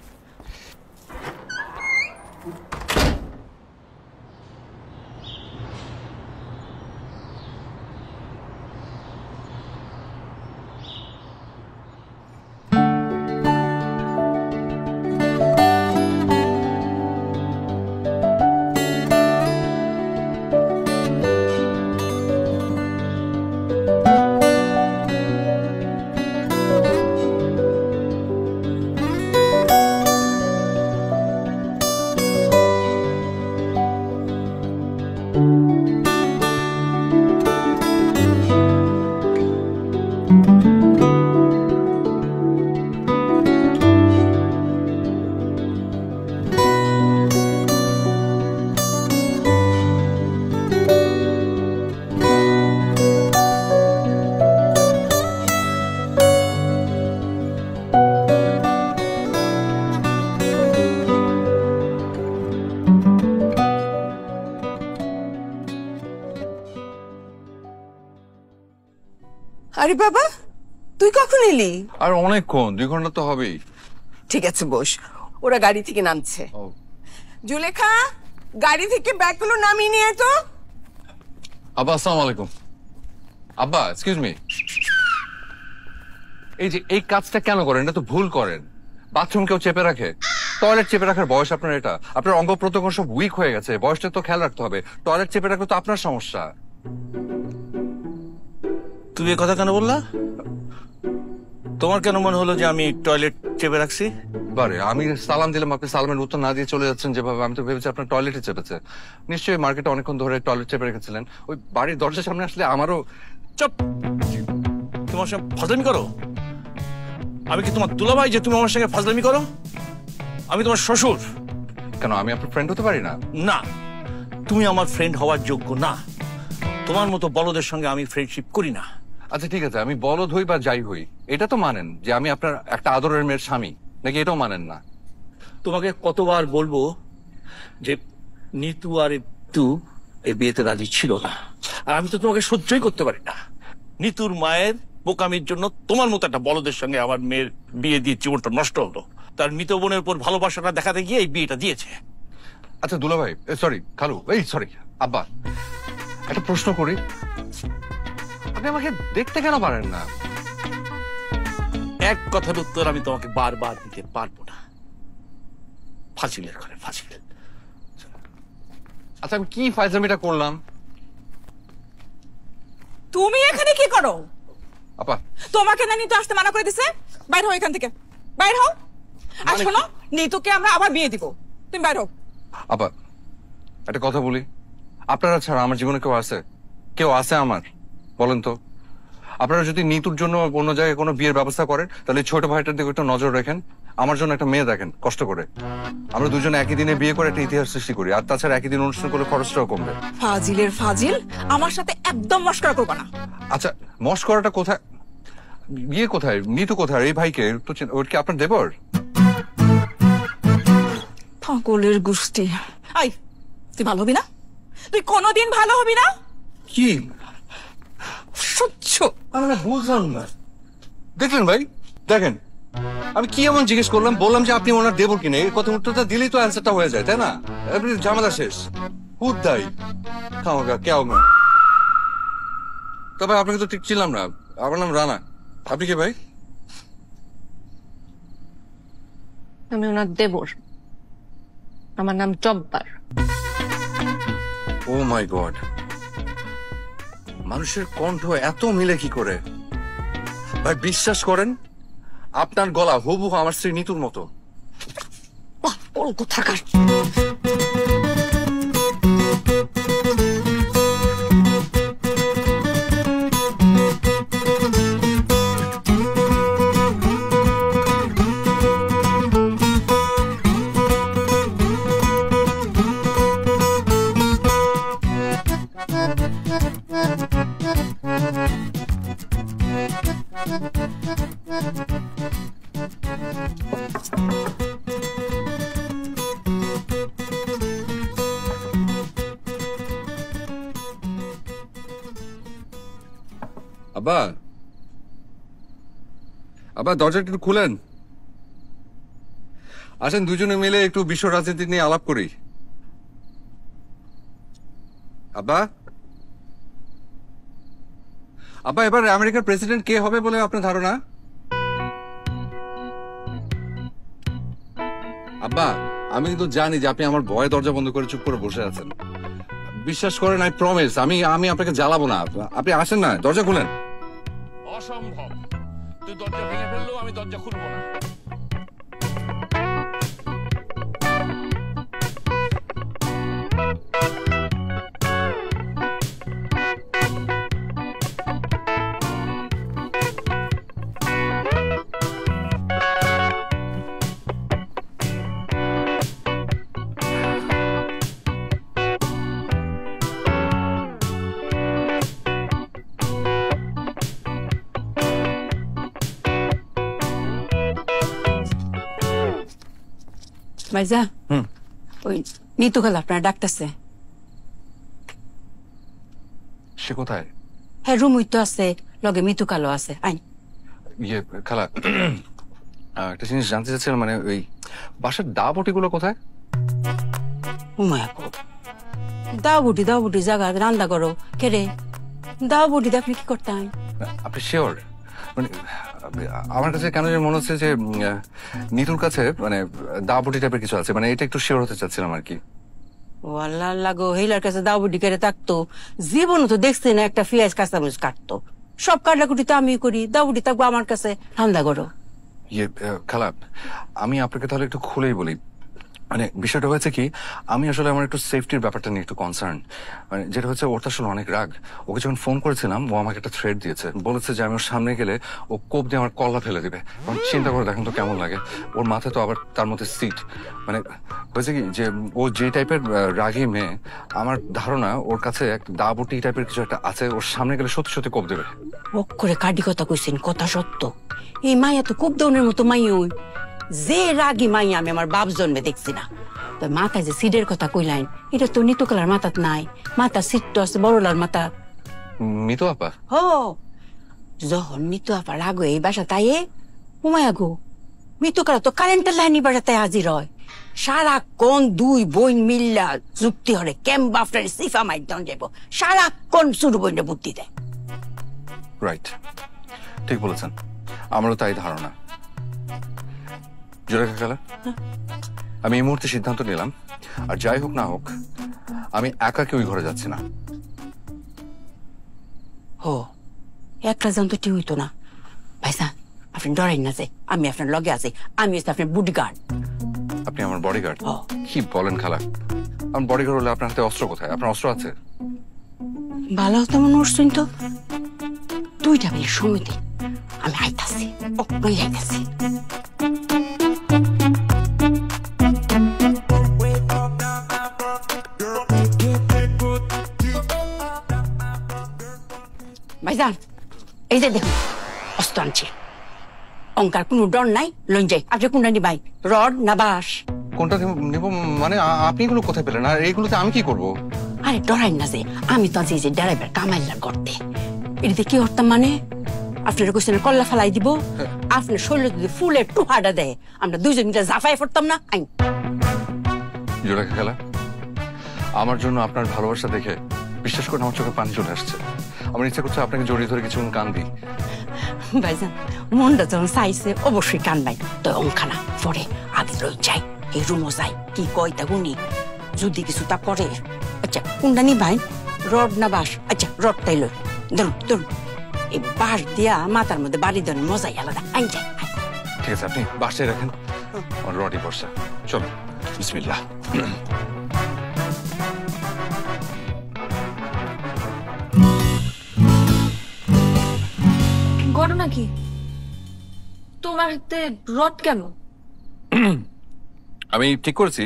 আরে বাবা, তুই কখন এলি? আর অনেকক্ষণ, 2 ঘন্টা তো হবেই। ঠিক আছে বস, ওরা গাড়ি থেকে নামছে। ও, জুলেখা, গাড়ি থেকে ব্যাগগুলো নামিয়ে নিয়ে তো। আব্বা আসসালামু আলাইকুম। আব্বা, এক্সকিউজ মি, এই যে এই কাজটা কেন করেন? এটা তো ভুল করেন। বাথরুম কেউ চেপে রাখে? টয়লেট চেপে রাখার বয়স আপনার এটা? আপনার অঙ্গ প্রত্যঙ্গ সব উইক হয়ে গেছে, বয়সটা তো খেয়াল রাখতে হবে। টয়লেট চেপে রাখলে তো আপনার সমস্যা। তুমি এ কথা কেন বললা? তোমার কেন মনে হলো যে আমি টয়লেট চেপে রাখছি? বারে আমি সালাম দিলাম, আপনি সালামের উত্তর না দিয়ে চলে যাচ্ছেন যেভাবে, আমি তো ভেবেছি আপনার টয়লেটে চেপেছে। নিশ্চয়ই মার্কেটে অনেকক্ষণ ধরে টয়লেট চেপে রেখেছিলেন, ওই বাড়ির দরজার সামনে আসলে আমারও। চুপ! তোমার সঙ্গে ফাজলামি করো? আমি কি তোমার দুলাভাই যে তুমি আমার সঙ্গে ফাজলামি করো? আমি তোমার শ্বশুর। কেন আমি আপনার ফ্রেন্ড হতে পারি না? না, তুমি আমার ফ্রেন্ড হওয়ার যোগ্য না। তোমার মতো বলদের সঙ্গে আমি ফ্রেন্ডশিপ করি না। আচ্ছা ঠিক আছে, আমি বলদ হই বা যাই হই, এটা তো মানেন যে আমি আপনার একটা আদরের মেয়ের স্বামী, নাকি এটাও মানেন না? তোমাকে কতবার বলবো যে নিতু আর তু এই বিয়েতে রাজি ছিল না, আর আমি তো তোমাকে সহ্যই করতে পারি না। নিতুর মায়ের বোকামির জন্য তোমার মতো একটা বলদের সঙ্গে আমার মেয়ের বিয়ে দিয়ে জীবনটা নষ্ট হলো। তার মৃত বোনের উপর ভালোবাসাটা দেখাতে গিয়ে এই বিয়েটা দিয়েছে। আচ্ছা দুলা ভাই, সরি খালু, এই সরি আব্বা, একটা প্রশ্ন করি, আপনি আমাকে দেখতে কেন পারেন না? এক কথার উত্তর আমি তোমাকে বারবার দিতে পারবো না। ফাজিলের ঘরে ফাজিল। আচ্ছা আমি কি ফাইজলামিটা করলাম? তুমি এখানে কি করো? আপা তোমাকে না নিতু আসতে মানা করে দিছে? বাইর হও এখান থেকে, বাইর হও। আর মানে শোনো, নিতুকে আমরা আবার বিয়ে দিব, তুমি বাইর হও। আপা একটা কথা বলি, আপনারা ছাড়া আমার জীবনে কেউ আছে? কেউ আছে আমার? বলেন তো। আপনারা যদি নিতুর জন্য অন্য জায়গায় কোনো বিয়ের ব্যবস্থা করেন, তাহলে ছোট ভাইটার দিকে একটু নজর রাখেন, আমার জন্য একটা মেয়ে দেখেন কষ্ট করে। আমরা দুজনে একই দিনে বিয়ে করে একটা ইতিহাস সৃষ্টি করি, আর তাছাড়া একই দিন অনুষ্ঠান করলে খরচটাও কমবে। ফাজিলের ফাজিল, আমার সাথে একদম মস্করা করবা না। আচ্ছা মস্করাটা কোথায়? বিয়ে কোথায়? নিতু কোথায়? এই ভাইকে তো ওর কি আপনার দেবর? পাগলের গোষ্ঠী। আই, তুই ভালো হবি না? তুই কোনোদিন ভালো হবি না। কি সহ্য আমরা বুঝলাম না। দেখলেন ভাই, দেখেন আমি কি এমন জিজ্ঞেস করলাম, বললাম যে আপনি ওনার দেবর কিনে, এই কথা উত্তরটা দিলেই তো অ্যান্সারটা হয়ে যায়, তাই না? এমনি ঝামেলা শেষ। হুদ্দাই খাওয়া কেউ না। তবে আপনাকে তো ঠিক ছিলাম না, আমার নাম রানা। আপনি কে ভাই? আমি ওনার দেবর, আমার নাম জব্বার। ও মাই গড, মানুষের কণ্ঠ এত মিলে কি করে? ভাই বিশ্বাস করেন, আপনার গলা হুবহু আমার স্ত্রী নিতুর মতো। বল কোথাকার। আব্বা, আব্বা দরজাটা একটু খুলেন। আসেন দুজনে মিলে একটু বিশ্ব রাজনীতি নিয়ে আলাপ করি। আব্বা, আব্বা এবার আমেরিকার প্রেসিডেন্ট কে হবে বলে আপনার ধারণা? আব্বা আমি কিন্তু জানি যে আপনি আমার ভয়ে দরজা বন্ধ করে চুপ করে বসে আছেন। বিশ্বাস করেন, আই প্রমিস, আমি আপনাকে জ্বালাবো না। আপনি আসেন না, দরজা খুলেন। অসম্ভব, তুই দরজা ভেঙে ফেললেও আমি দরজা খুলবো না। ভাইজা, ওই নিতু খালা আপনার ডাকতেছে। সে কোথায়? হ্যাঁ রুম তো আছে, লগে মিতু কালো আছে। আইন। ইয়ে খালা, একটা জিনিস জানতে চাচ্ছিলাম, মানে ওই বাসার দা বটিগুলো কোথায়? দাও বুটি জায়গা রান্না করো। কেরে দাও বুটি আপনি কি করতেন? আপনি শিওর? মানে আমার কাছে কেন যে মনে হচ্ছে যে নিতুর কাছে মানে দা বটি টাইপের কিছু আছে, মানে এটা একটু শিওর হতে চাচ্ছিলাম আর কি। ও আল্লাহ আল্লাহ গো, হেলার কাছে দাও বুটি করে থাকতো, জীবন তো দেখছি না একটা পেঁয়াজ কাঁচামরিচ কাটতো। সব কাটাকুটি তো আমি করি, দাউডি থাকবো আমার কাছে, রান্না করো। খালা, আমি আপনাকে তাহলে একটু খুলেই বলি। মানে বিষয়টা হয়েছে কি, আমি আসলে আমার একটু সেফটির ব্যাপারটা নিয়ে একটু কনসার্ন। মানে যেটা হচ্ছে, ওর তো আসলে অনেক রাগ। ওকে যখন ফোন করেছিলাম, ও আমাকে একটা থ্রেড দিয়েছে, বলেছে যে আমি ওর সামনে গেলে ও কোপ দিয়ে আমার কল্লা ফেলে দিবে। চিন্তা করে দেখেন তো কেমন লাগে। ওর মাথায় তো আবার তার মধ্যে সিট। মানে হয়েছে কি যে, ও যে টাইপের রাগী মেয়ে, আমার ধারণা ওর কাছে এক দাবটি টাইপের কিছু একটা আছে। ওর সামনে গেলে সত্যি সত্যি কোপ দেবে। ওক করে কাটি কথা কইছেন, কথা সত্য। এই মাইয়া তো খুব দৌনের মতো মাইয়া, ওই যে রাগী মাইয়া আমি আমার বাপ জন্মে দেখছি না। তো মাথায় যে সিডের কথা কইলেন, এটা তো নিতুকালার মাথাত নাই, মাথা সিট তো আছে বড়লার মাথা। মিতু আপা? হ, যখন মিতু আপা রাগ এই বাসা তাই উমায়া গো, মিতুকালা তো কারেন্টের লাইনি বাসাতে হাজির হয়। সারাক্ষণ দুই বোন মিল্লা যুক্তি হরে কেম বাপটার সিফা মাইর দন যাব, সারাক্ষণ শুরু বইনে বুদ্ধি দেয়। রাইট, ঠিক বলেছেন, আমারও তাই ধারণা। জোরেখা খালা, আমি এই মুহূর্তে সিদ্ধান্ত নিলাম, আর যাই হোক না হোক আমি একা কেউ ঘরে যাচ্ছি না। ও, একলা যান তো ঠিক হইতো না। ভাইসান, আপনি ডরাই না যে আমি আপনার লগে আছি, আমি হচ্ছে আপনার বডিগার্ড। আপনি আমার বডিগার্ড? কি বলেন খালা? আমার বডিগার্ড হলে আপনার হাতে অস্ত্র কোথায়? আপনার অস্ত্র আছে? ভালো হতো মনে করছেন তো, দুইটা মিলে সমিতি আমি আইতাছি, ওই আইতাছি। ভাইজান, এই যে দেখুন অস্ত্র আনছি, অঙ্কার কোনো ডর নাই, লইন যাই। আপনি কোনটা নিবাই, রড না বাঁশ? কোনটা নেব মানে? আপনি এগুলো কোথায় পেলেন? আর এইগুলোতে আমি কি করব? আরে ডরাই না যে, আমি তো যে ড্রাইভার কামাইলা করতে, এটাতে কি করতাম মানে, আপনার কোশ্চেনের কল্লা ফেলাই দিব, আপনার শরীরে যদি ফুলের টুহাটা দেয়, আমরা দুইজন মিলে জাফাই পড়তাম না। আইন জোরেখা খালা, আমার জন্য আপনার ভালোবাসা দেখে বিশ্বাস করে আমার চোখে পানি চলে আসছে। আমার ইচ্ছা করছে আপনাকে জড়িয়ে ধরে কিছুক্ষণ কান্দি। ভাইজান, মনটা যখন চাইছে অবশ্যই কানবাই, তো অঙ্কানা পরে আগে লই যাই, এই রুমও যাই, কি কয় তা গুনি, যদি কিছু তা করে। আচ্ছা কোনটা নি ভাই, রড না বাঁশ? আচ্ছা রডটাই লই, ধরুন ধরুন, এই বাঁশ দিয়া মাথার মধ্যে বাড়ি দেন মজাই আলাদা। আইন যাই। ঠিক আছে, আপনি বাসায় রাখেন, আমার রডই বর্ষা। চলো, বিসমিল্লাহ। ঘটনা কি? তোমার হাতে রড কেন? আমি ঠিক করেছি,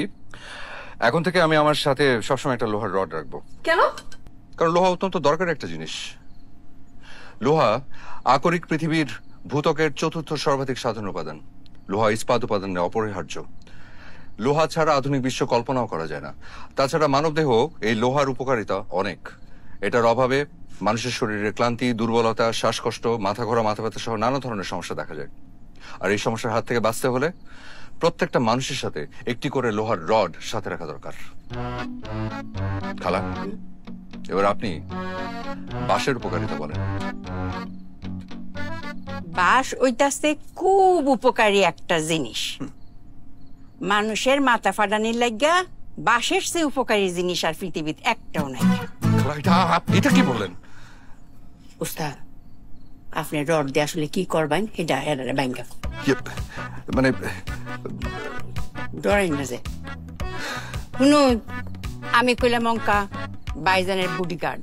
এখন থেকে আমি আমার সাথে সবসময় একটা লোহার রড রাখবো। কেন? কারণ লোহা অত্যন্ত দরকারি একটা জিনিস। লোহা আকরিক পৃথিবীর ভূত্বকের চতুর্থ সর্বাধিক সাধারণ উপাদান। লোহা ইস্পাত উপাদানে অপরিহার্য। লোহা ছাড়া আধুনিক বিশ্ব কল্পনাও করা যায় না। তাছাড়া মানবদেহ এই লোহার উপকারিতা অনেক। এটার অভাবে মানুষের শরীরে ক্লান্তি, দুর্বলতা, শ্বাসকষ্ট, মাথা ঘোরা, মাথা ব্যথা সহ নানা ধরনের সমস্যা দেখা যায়। আর এই সমস্যার হাত থেকে বাঁচতে হলে প্রত্যেকটা মানুষের সাথে একটি করে লোহার রড সাথে রাখা দরকার। খালা, এবার আপনি বাঁশের উপকারিতা বলেন। বাঁশ ওইটাছে খুব উপকারী একটা জিনিস। মানুষের মাথা ফাটানির লাগা বাঁশের চেয়ে উপকারী জিনিস আর পৃথিবীতে একটাও নাই। এটা কি বললেন? উস্তাদ, আপনি রড দিয়ে আসলে কি করবেন এটা এরারে ব্যাংকা মানে ডরেন না যে। শুনুন, আমি কইলাম অঙ্কা বাইজানের বডিগার্ড,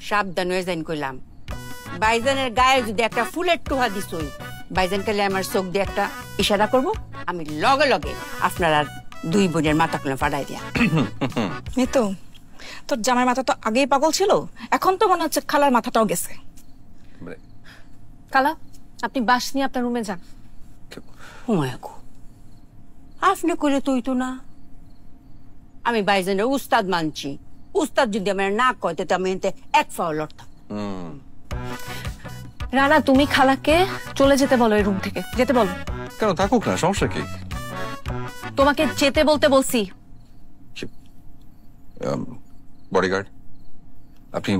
সাবধান হয়ে যাইন কইলাম। বাইজানের গায়ে যদি একটা ফুলের টোহা দিছই, বাইজান কালে আমার চোখ দিয়ে একটা ইশারা করব, আমি লগে লগে আপনার আর দুই বোনের মাথা খুলে ফাটাই দিয়া। মিতু, তোর জামাই মাথা তো আগেই পাগল ছিল, এখন তো মনে হচ্ছে খালার মাথাটাও গেছে। খালা, আপনি বাস নিয়ে আপনার রুমে যান। হুমায়াকু, আপনি কইলে তুই তো না, আমি বাইজানের উস্তাদ মানছি। উস্তাদ যদি আমার না কয় তো আমি এতে এক ফাও লড়তাম। রানা, তুমি খালাকে চলে যেতে বলো, এই রুম থেকে যেতে বলো। কেন? থাকুক না, সমস্যা কি? তোমাকে যেতে বলতে বলছি। বডিগার্ড, আপনি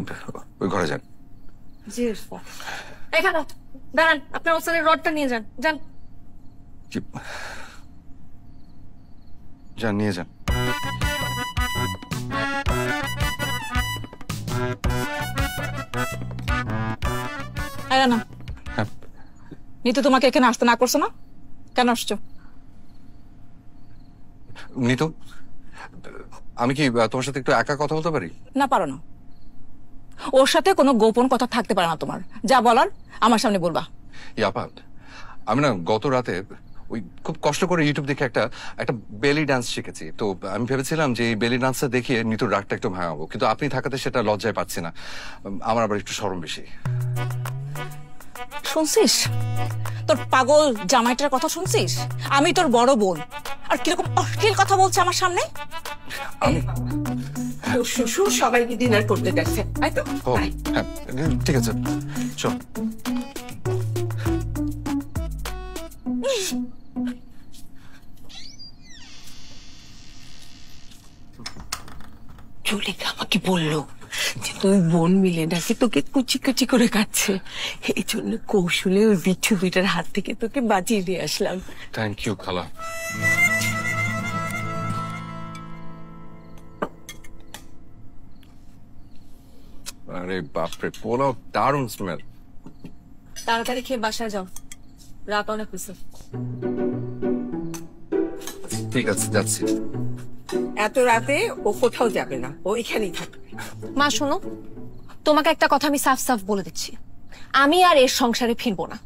ওই ঘরে যান। জি এখানে দাঁড়ান, আপনার ওস্তাদের রডটা নিয়ে যান। যান যান, নিয়ে যান। না হ্যাঁ। নিতু তোমাকে এখানে আসতে না করছো না? কেন আসছো? নিতু, আমি কি তোমার সাথে একটু একা কথা বলতে পারি? না, পারো না। ওর সাথে কোনো গোপন কথা থাকতে পারে না তোমার। যা বলার আমার সামনে বলবা। ইয়াপা, আমি না গত রাতে ওই খুব কষ্ট করে ইউটিউব দেখে একটা বেলি ডান্স শিখেছি। তো আমি ভেবেছিলাম যে এই বেলি ডান্সটা দেখিয়ে নিতুর রাগটা একটু ভাঙাবো, কিন্তু আপনি থাকাতে সেটা লজ্জায় পাচ্ছি না। আমার আবার একটু শরম বেশি। শুনছিস তোর পাগল জামাইটার কথা? শুনছিস আমি তোর বড় বোন, আর কিরকম অশ্লীল কথা বলছে আমার সামনে। তোর শ্বশুর সবাইকে ডিনার করতে যাচ্ছে, তাই তো? ও হ্যাঁ, ঠিক আছে, চল। জুলেখা আমাকে বললো যে তুই বোন মিলে নাকি তোকে কুচি কুচি করে কাটছে, এই জন্য কৌশলে ওই বিচ্ছু দুইটার হাত থেকে তোকে বাঁচিয়ে দিয়ে আসলাম। থ্যাংক ইউ খালা। আরে বাপরে, পোলাও দারুণ স্মেল। তাড়াতাড়ি খেয়ে বাসায় যাও, রাত অনেক হয়েছে। ঠিক আছে, যাচ্ছি। এত রাতে ও কোথাও যাবে না, ও এখানেই থাকবে। মা শোনো, তোমাকে একটা কথা আমি সাফ সাফ বলে দিচ্ছি, আমি আর এর সংসারে ফিরবো না।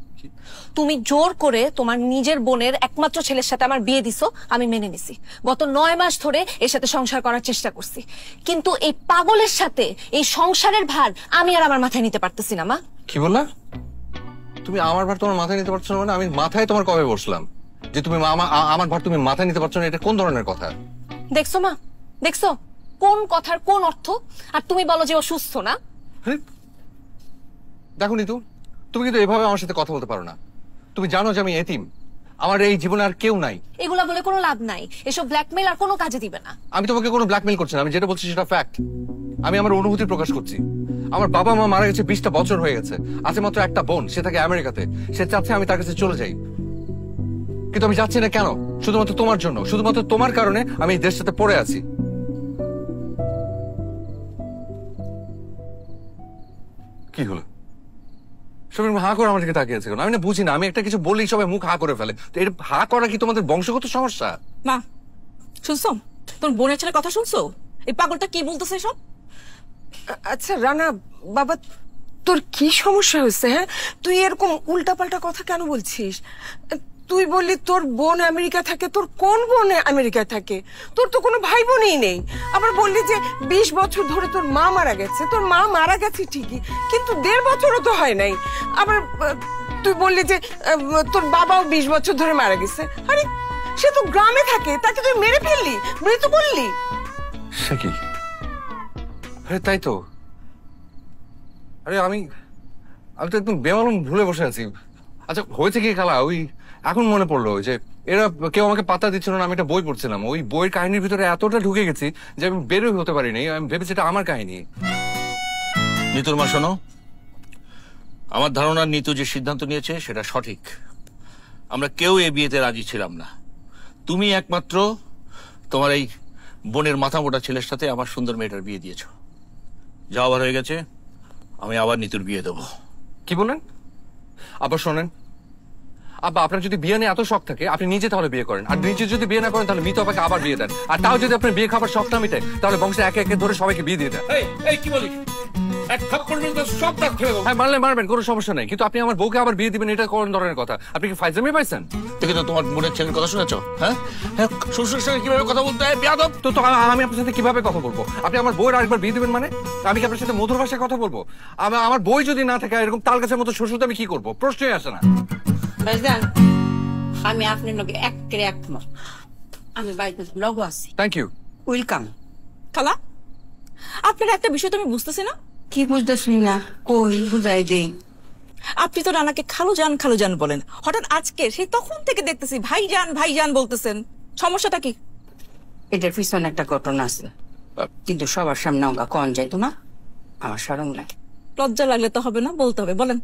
তুমি জোর করে তোমার নিজের বোনের একমাত্র ছেলের সাথে আমার বিয়ে দিছো, আমি মেনে নিছি। গত 9 মাস ধরে এর সাথে সংসার করার চেষ্টা করছি, কিন্তু এই পাগলের সাথে এই সংসারের ভার আমি আর আমার মাথায় নিতে পারতেছি না। মা কি বললা? তুমি আমার ভার তোমার মাথায় নিতে পারছো না? মানে আমি মাথায় তোমার কবে বসলাম যে তুমি আমার ভার তুমি মাথায় নিতে পারছো না? এটা কোন ধরনের কথা? দেখছো মা, দেখছো কোন কথার কোন অর্থ? আর তুমি বলো যে ও সুস্থ না। দেখো নিতু, তুমি কিন্তু এভাবে আমার সাথে কথা বলতে পারো না। তুমি জানো যে আমি এতিম, আমার এই জীবনে আর কেউ নাই। এগুলা বলে কোনো লাভ নাই, এসব ব্ল্যাকমেল আর কোনো কাজে দিবে না। আমি তোমাকে কোনো ব্ল্যাকমেল করছি না, আমি যেটা বলছি সেটা ফ্যাক্ট। আমি আমার অনুভূতি প্রকাশ করছি। আমার বাবা মা মারা গেছে 20টা বছর হয়ে গেছে, আছে মাত্র একটা বোন, সে থাকে আমেরিকাতে। সে চাচ্ছে আমি তার কাছে চলে যাই, কিন্তু আমি যাচ্ছি না। কেন? শুধুমাত্র তোমার জন্য, শুধুমাত্র তোমার কারণে আমি এই দেশটাতে পড়ে আছি। কি হলো? সবাই হা করে আমার দিকে তাকিয়ে আছে কেন? আমি না বুঝি না, আমি একটা কিছু বললেই সবাই মুখ হা করে ফেলে। তো এটা হা করা কি তোমাদের বংশগত সমস্যা? মা শুনছো তোর বোনের ছেলে কথা? শুনছো এই পাগলটা কি বলতেছে সব? আচ্ছা রানা বাবা, তোর কি সমস্যা হয়েছে? হ্যাঁ, তুই এরকম উল্টাপাল্টা কথা কেন বলছিস? তুই বললি তোর বোন আমেরিকা থাকে, তোর কোন বোন আমেরিকায় থাকে? তোর তো কোনো ভাই বোনই নেই। আবার বললি যে 20 বছর ধরে তোর মা মারা গেছে। তোর মা মারা গেছে ঠিকই, কিন্তু 1.5 বছরও তো হয় নাই। আবার তুই বললি যে তোর বাবাও 20 বছর ধরে মারা গেছে। আরে সে তো গ্রামে থাকে, তাকে তুই মেরে ফেললি, মৃত বললি। সে কি? আরে তাই তো। আরে আমি তো একদম বেমালুম ভুলে বসে আছি। আচ্ছা হয়েছে কি খালা, ওই এখন মনে পড়লো যে এরা কেউ আমাকে পাত্তা দিচ্ছিল না। আমি একটা বই পড়ছিলাম, ওই বইয়ের কাহিনীর ভিতরে এতটা ঢুকে গেছি যে আমি বেরোই হতে পারিনি। আমি ভেবেছি এটা আমার কাহিনী। নিতুর মা শোনো, আমার ধারণা নিতু যে সিদ্ধান্ত নিয়েছে সেটা সঠিক। আমরা কেউ এই বিয়েতে রাজি ছিলাম না। তুমি একমাত্র তোমার এই বোনের মাথা মোটা ছেলের সাথে আমার সুন্দর মেয়েটার বিয়ে দিয়েছো। যা আবার হয়ে গেছে, আমি আবার নিতুর বিয়ে দেবো। কি বলেন? আবার শোনেন আব্বা, আপনার যদি বিয়ে নিয়ে এত শখ থাকে আপনি নিজে তাহলে বিয়ে করেন, আর নিজে যদি বিয়ে না করেন তাহলে মিতু আপাকে আবার বিয়ে দেন। আর তাও যদি আপনার বিয়ে খাবার শখ না মিটে তাহলে বংশে একে একে ধরে সবাইকে বিয়ে দিয়ে দেন। এই কি বলিস? এক থাপ্পড় মেরে তোর সব দাঁত ফেলে দেবো। হ্যাঁ মারলে মারবেন, কোনো সমস্যা নেই, কিন্তু আপনি আমার বউকে আবার বিয়ে দিবেন এটা কোন ধরনের কথা? আপনি কি ফাইজলামি পাইছেন? দেখে তো তোমার বোনের ছেলের কথা শুনেছো? হ্যাঁ, শ্বশুরের সঙ্গে কিভাবে কথা বলতে হয় বেয়াদব। তো আমি আপনার সাথে কিভাবে কথা বলবো? আপনি আমার বউয়ের আরেকবার বিয়ে দিবেন মানে? আমি কি আপনার সাথে মধুর ভাষায় কথা বলবো? আমার বই যদি না থাকে এরকম তাল গাছের মতো শ্বশুর, আমি কি করবো? প্রশ্নই আসে না। ভাইজান, আমি আপনার লগে একেবারে একমত। আমি বাড়িতে লগ আছি। Thank you. ওয়েলকাম। খালা, আপনার একটা বিষয় তো আমি বুঝতেছি না। কি বুঝতেছি না? কই বুঝাই দেই। আপনি তো রানাকে খালু জান বলেন, হঠাৎ আজকে সেই তখন থেকে দেখতেছি ভাইজান বলতেছেন। সমস্যাটা কি? এটার পিছনে একটা ঘটনা আছে, কিন্তু সবার সামনে অঙ্গা কন যাইতো না, আমার শরম লাগে। লজ্জা লাগলে তো হবে না, বলতে হবে। বলেন।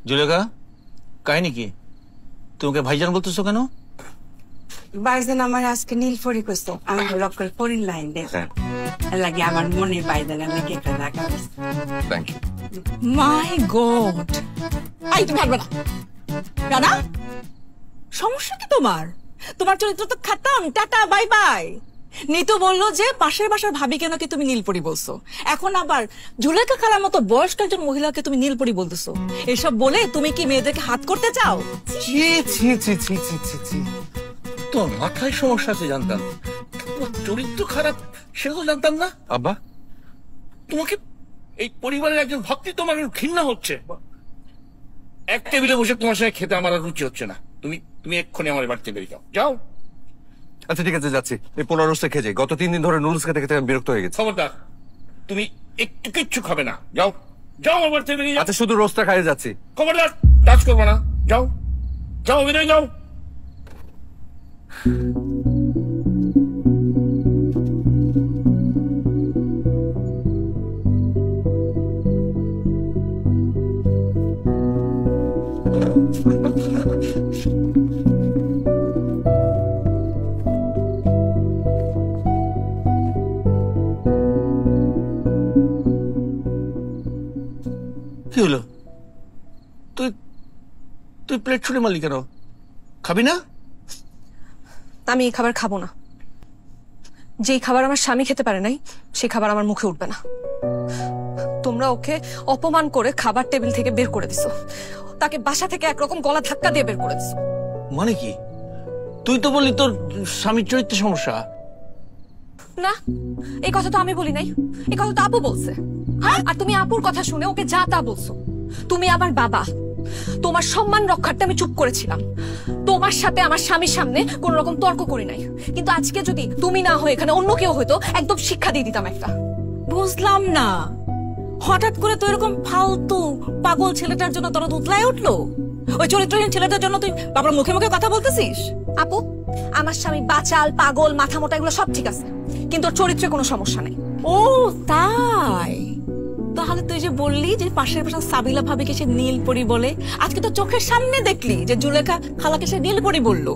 জুলেখা, কাহিনী কি? তোমাকে ভাইজান বলতেছো কেন? ভাইজান আমার আজকে নীল পরি কইছে, আমি লক্কর পরির লাইন দে। লাগে আমার মনে পাইদের আমি কেকটা রাখা thank you. My god, I তুমি হারবে না রানা। সমস্যা কি তোমার? তোমার চরিত্র তো খাতাম, টাটা বাই বাই। নিতু বললো যে পাশের বাসার ভাবিকে নাকি তুমি নীলপরি বলছো, এখন আবার জুলেখা খালার মতো বয়স্ক একজন মহিলাকে তুমি নীলপরি বলতেছো। এসব বলে তুমি কি মেয়েদেরকে হাত করতে চাও? ছি ছি ছি ছি ছি ছি ছি, তোর মাথায় সমস্যা আছে জানতাম, তোমার চরিত্র খারাপ সেটাও জানতাম না। আব্বা তোমাকে এই পরিবারের একজন ভক্তি তোমার ঘৃণা হচ্ছে। এক টেবিলে বসে তোমার সঙ্গে খেতে আমার আর রুচি হচ্ছে না। তুমি তুমি এক্ষুনি আমার বাড়িতে বেরিয়ে যাও, যাও। আচ্ছা ঠিক আছে যাচ্ছি, এই পোলাও রোস্টে খেয়ে যাই। গত 3 দিন ধরে নুডলস খেতে খেতে আমি বিরক্ত হয়ে গেছি। খবরদার, তুমি একটু কিচ্ছু খাবে না, যাও যাও আমার বাড়িতে বেরিয়ে যাও। আচ্ছা শুধু রোস্টটা খাইয়ে যাচ্ছি। খবরদার টাচ করবো না, যাও যাও বেরিয়ে যাও। কি হলো? তুই তুই প্লেট ছুঁড়ে মারলি কেন? খাবি না? আমি এই খাবার খাবো না। যেই খাবার আমার স্বামী খেতে পারে নাই সেই খাবার আমার মুখে উঠবে না। তোমরা ওকে অপমান করে খাবার টেবিল থেকে বের করে দিছো, তাকে বাসা থেকে একরকম গলা ধাক্কা দিয়ে বের করে দিছো। মানে কি? তুই তো বললি তোর স্বামীর চরিত্রের সমস্যা। না, এই কথা তো আমি বলি নাই, এই কথা তো আপু বলছে। আর তুমি আপুর কথা শুনে ওকে যা তা বলছো। তুমি আমার বাবা, তোমার সম্মান রক্ষার্থে আমি চুপ করেছিলাম। তোমার সাথে আমার স্বামীর সামনে কোন রকম তর্ক করি নাই, কিন্তু আজকে যদি তুমি না হয়ে এখানে অন্য কেউ হয়তো একদম শিক্ষা দিয়ে দিতাম একটা। বুঝলাম না, হঠাৎ করে তো এরকম ফালতু পাগল ছেলেটার জন্য তোরা উতলায় উঠলো? ওই চরিত্রহীন ছেলেটার জন্য তুই বাবার মুখে মুখে কথা বলতেছিস? আপু, আমার স্বামী বাচাল, পাগল, মাথা মোটা এগুলো সব ঠিক আছে, কিন্তু ওর চরিত্রে কোনো সমস্যা নেই। ও তাই? তাহলে তুই যে বললি যে পাশের পাশে সাবিলা ভাবিকে সে নীলপরি বলে, আজকে তো চোখের সামনে দেখলি যে জুলেখা খালাকে সে নীলপরি বললো।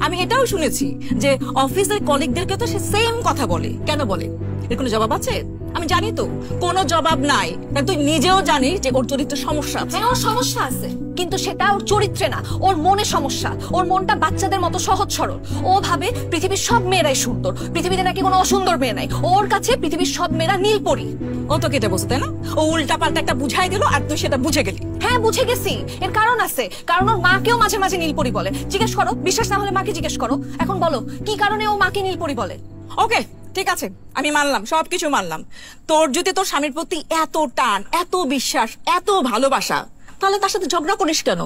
আমি এটাও শুনেছি যে অফিসের কলিগদেরকে তো সে সেম কথা বলে। কেন বলে? এর কোনো জবাব আছে? আমি জানি তো কোনো জবাব নাই, কারণ তুই নিজেও জানিস যে ওর চরিত্রে সমস্যা আছে। হ্যাঁ, ওর সমস্যা আছে, কিন্তু সেটা ওর চরিত্রে না, ওর মনে সমস্যা। ওর মনটা বাচ্চাদের মতো সহজ সরল। ও ভাবে পৃথিবীর সব মেয়েরাই সুন্দর, পৃথিবীতে নাকি কোনো অসুন্দর মেয়ে নাই। ওর কাছে পৃথিবীর সব মেয়েরা নীলপরি। ও তো কেটে বসে, তাই না? ও উল্টা পাল্টা একটা বুঝাই দিল আর তুই সেটা বুঝে গেলি। হ্যাঁ, বুঝে গেছি। এর কারণ আছে, কারণ ওর মাকেও মাঝে মাঝে নীলপরি বলে। জিজ্ঞেস করো, বিশ্বাস না হলে মাকে জিজ্ঞেস করো। এখন বলো কি কারণে ও মাকে নীলপরি বলে। ওকে ঠিক আছে, আমি মানলাম, সবকিছু মানলাম। তোর যদি তোর স্বামীর প্রতি এত টান, এত বিশ্বাস, এত ভালোবাসা, তাহলে তার সাথে ঝগড়া করিস কেন?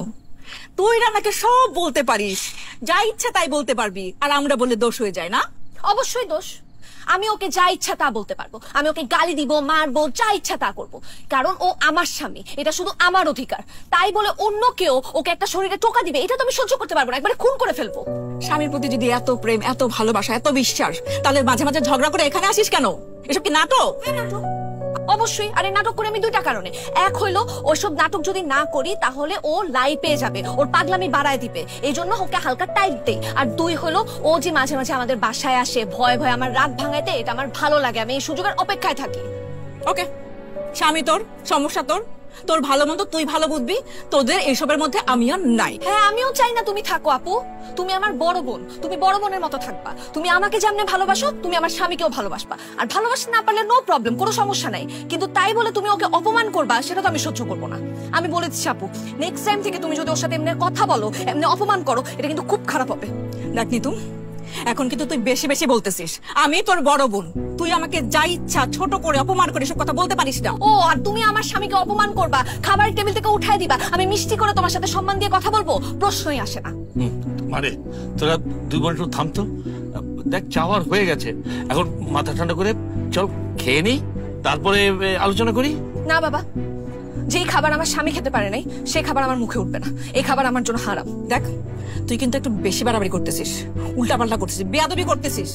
তুই রানাকে সব বলতে পারিস, যা ইচ্ছা তাই বলতে পারবি, আর আমরা বললে দোষ হয়ে যায় না? অবশ্যই দোষ। আমি ওকে যা ইচ্ছা তা বলতে পারবো, আমি ওকে গালি দিব, মারবো, যা ইচ্ছা তা করবো, কারণ ও আমার স্বামী, এটা শুধু আমার অধিকার। তাই বলে অন্য কেউ ওকে একটা শরীরে টোকা দিবে, এটা তো আমি সহ্য করতে পারবো না, একবারে খুন করে ফেলবো। স্বামীর প্রতি যদি এত প্রেম, এত ভালোবাসা, এত বিশ্বাস, তাহলে মাঝে মাঝে ঝগড়া করে এখানে আসিস কেন? এসব কি নাটক? নাটক অবশ্যই। আরে নাটক করে আমি দুইটা কারণে। এক হইলো, ওইসব নাটক যদি না করি তাহলে ও লাই পেয়ে যাবে, ওর পাগলামি বাড়ায় দিবে, এই জন্য ওকে হালকা টাইট দেই। আর দুই হলো, ও যে মাঝে মাঝে আমাদের বাসায় আসে ভয়ে ভয়ে আমার রাত ভাঙাইতে, এটা আমার ভালো লাগে, আমি এই সুযোগের অপেক্ষায় থাকি। ওকে, স্বামী তোর, সমস্যা তোর, তোর ভালো মন্দ তুই ভালো বুঝবি, তোদের এইসবের মধ্যে আমি আর নাই। হ্যাঁ, আমিও চাই না তুমি থাকো আপু। তুমি আমার বড় বোন, তুমি বড় বোনের মতো থাকবা। তুমি আমাকে যেমনে ভালোবাসো, তুমি আমার স্বামীকেও ভালোবাসবা। আর ভালোবাসতে না পারলে নো প্রবলেম, কোনো সমস্যা নাই, কিন্তু তাই বলে তুমি ওকে অপমান করবা, সেটা তো আমি সহ্য করবো না। আমি বলে দিচ্ছি আপু, নেক্সট টাইম থেকে তুমি যদি ওর সাথে এমনি কথা বলো, এমনি অপমান করো, এটা কিন্তু খুব খারাপ হবে। দেখ নিতু, এখন কিন্তু তুই বেশি বেশি বলতেছিস। আমি তোর বড় বোন, তুই আমাকে যা ইচ্ছা ছোট করে অপমান করে সব কথা বলতে পারিস না। ও, আর তুমি আমার স্বামীকে অপমান করবা, খাবার টেবিল থেকে উঠাই দিবা, আমি মিষ্টি করে তোমার সাথে সম্মান দিয়ে কথা বলবো, প্রশ্নই আসে না। মানে তোরা দুই বোন একটু থামতো, দেখ চাওয়ার হয়ে গেছে, এখন মাথা ঠান্ডা করে চল খেয়ে নি, তারপরে আলোচনা করি। না বাবা, যেই খাবার আমার স্বামী খেতে পারে নাই সেই খাবার আমার মুখে উঠবে না, এই খাবার আমার জন্য হারাম। দেখ, তুই কিন্তু একটু বেশি বাড়াবাড়ি করতেছিস, উল্টা পাল্টা করতেছিস, বেয়াদবি করতেছিস,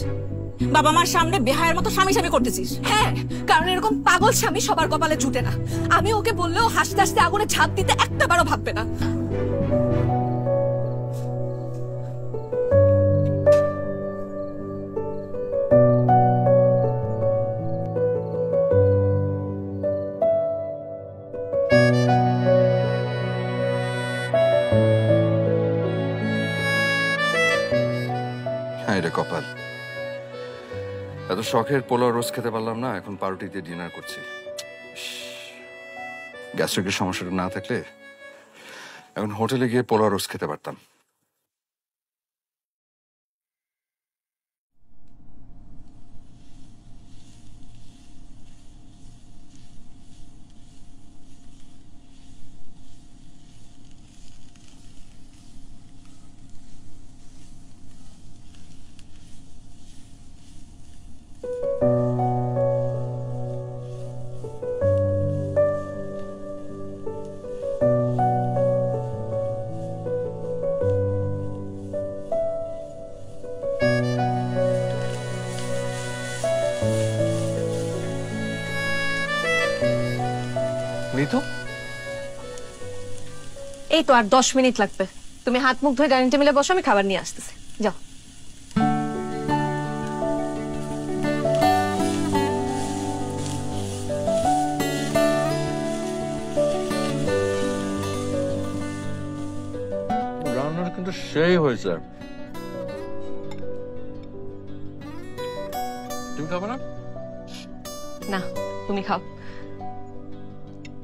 বাবা মার সামনে বেহায়ের মতো স্বামী স্বামী করতেছিস। হ্যাঁ, কারণ এরকম পাগল স্বামী সবার কপালে জুটে না। আমি ওকে বললেও হাসতে হাসতে আগুনে ঝাঁপ দিতে একটা বারও ভাববে না। এত শখের পোলাও রোজ খেতে পারলাম না, এখন পাউরুটি দিয়ে ডিনার করছি। গ্যাস্ট্রিকের সমস্যাটা না থাকলে এখন হোটেলে গিয়ে পোলাও রোজ খেতে পারতাম। নিতু, এই তো আর 10 মিনিট লাগবে। তুমি হাত মুখ ধুয়ে ডাইনিং টেবিলে বসো, আমি খাবার নিয়ে আসতেছি। যাও। রান্নাটা কিন্তু সেই হয়েছে। তুমি খাবে না? না, তুমি খাও।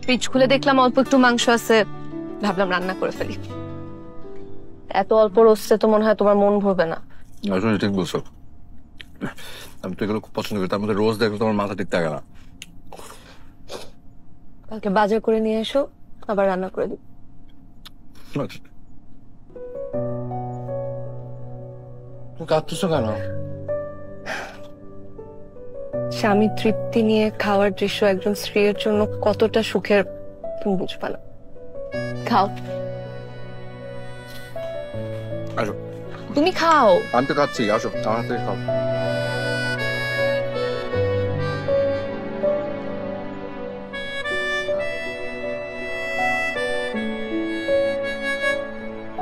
ফ্রিজ খুলে দেখলাম অল্প একটু মাংস আছে, ভাবলাম রান্না করে ফেলি। এত অল্প রোস্টে তো মনে হয় তোমার মন ভরবে না। আসলে ঠিক বলছো, আমি তো এগুলো খুব পছন্দ করি। তার মধ্যে রোজ দেখলে তোমার মাথা ঠিক থাকে না। কালকে বাজার করে নিয়ে এসো, আবার রান্না করে দিই। তুমি কাঁদতেছো কেন? স্বামী তৃপ্তি নিয়ে খাওয়ার দৃশ্য একজন স্ত্রীর জন্য কতটা সুখের তুমি বুঝবা না। খাও, আসো। তুমি খাও। আমি তো খাচ্ছি, আসো আমার হাতে খাও।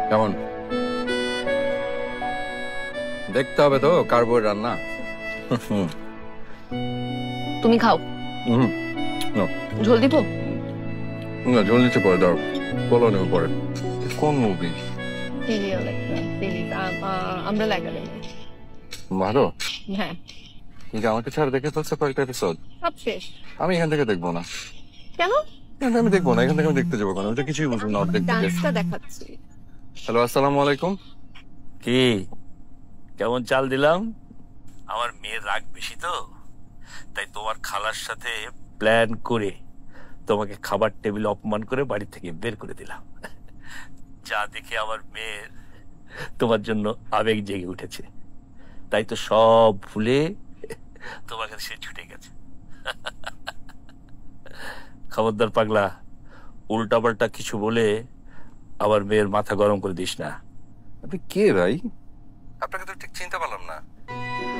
কেমন? দেখতে হবে তো কার বউয়ের রান্না। তুমি খাও। ঝোল দিব? না, ঝোল নিচে পরে দাও, বলো নেব পরে। কোন মুভি? আমরা লাগালে ভালো। হ্যাঁ, কিন্তু আমাকে ছাড়া দেখে ফেলছে কয়েকটা এপিসোড। সব শেষ। আমি এখান থেকে দেখবো না। কেন? আমি দেখবো না, এখান থেকে আমি দেখতে যাবো কেন? ওটা কিছুই বুঝবো না অর্ধেক থেকে। ডান্সটা দেখাচ্ছি। হ্যালো, আসসালামু আলাইকুম। কি কেমন চাল দিলাম? আমার মেয়ের রাগ বেশি তো, তাই তোমার খালার সাথে প্ল্যান করে তোমাকে খাবার টেবিলে অপমান করে বাড়ি থেকে বের করে দিলাম। যা দেখে আমার মেয়ের তোমার জন্য আবেগ জেগে উঠেছে, তাই তো সব ভুলে তোমার কাছে সে ছুটে গেছে। খবরদার পাগলা, উল্টাপাল্টা কিছু বলে আবার মেয়ের মাথা গরম করে দিস না। আপনি কে ভাই? আপনাকে তো ঠিক চিনতে পারলাম না।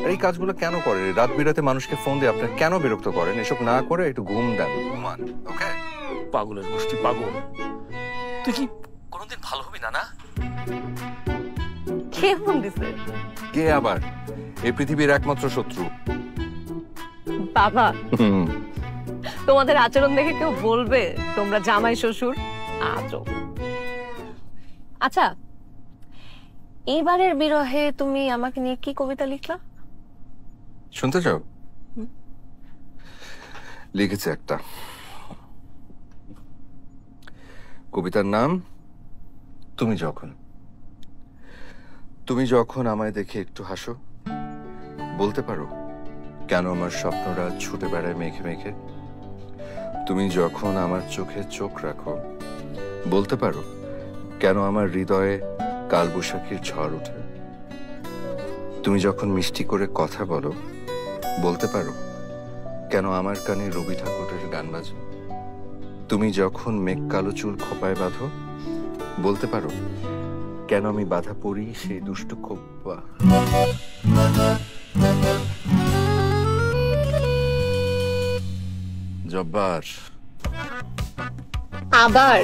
আর এই কাজগুলো কেন করেন? রাত বিরাতে মানুষকে ফোন দিয়ে আপনার কেন বিরক্ত করেন? এসব না করে একটু ঘুম দেন, ঘুমান। ওকে? পাগলের গোষ্ঠী পাগল। তুই কি কোনোদিন ভালো হবি না? না, কে ফোন দিছে? কে আবার? এই পৃথিবীর একমাত্র শত্রু বাবা। তোমাদের আচরণ দেখে কেউ বলবে তোমরা জামাই শ্বশুর আজব। আচ্ছা, এইবারের বিরহে তুমি আমাকে নিয়ে কি কবিতা লিখলা? শুনতে চাও? লিখেছে একটা। কবিতার নাম তুমি যখন। তুমি যখন আমায় দেখে একটু হাসো, বলতে পারো কেন আমার স্বপ্নরা ছুটে বেড়ায় মেঘে মেঘে। তুমি যখন আমার চোখে চোখ রাখো, বলতে পারো কেন আমার হৃদয়ে কালবৈশাখীর ঝড় ওঠে। তুমি যখন মিষ্টি করে কথা বলো, বলতে পারো কেন আমার কানে রবি ঠাকুরের গান বাজে। তুমি যখন মেঘ কালো চুল খোপায় বাঁধো, বলতে পারো কেন আমি বাধা পড়ি সেই দুষ্টু খোপা। জব্বার আবার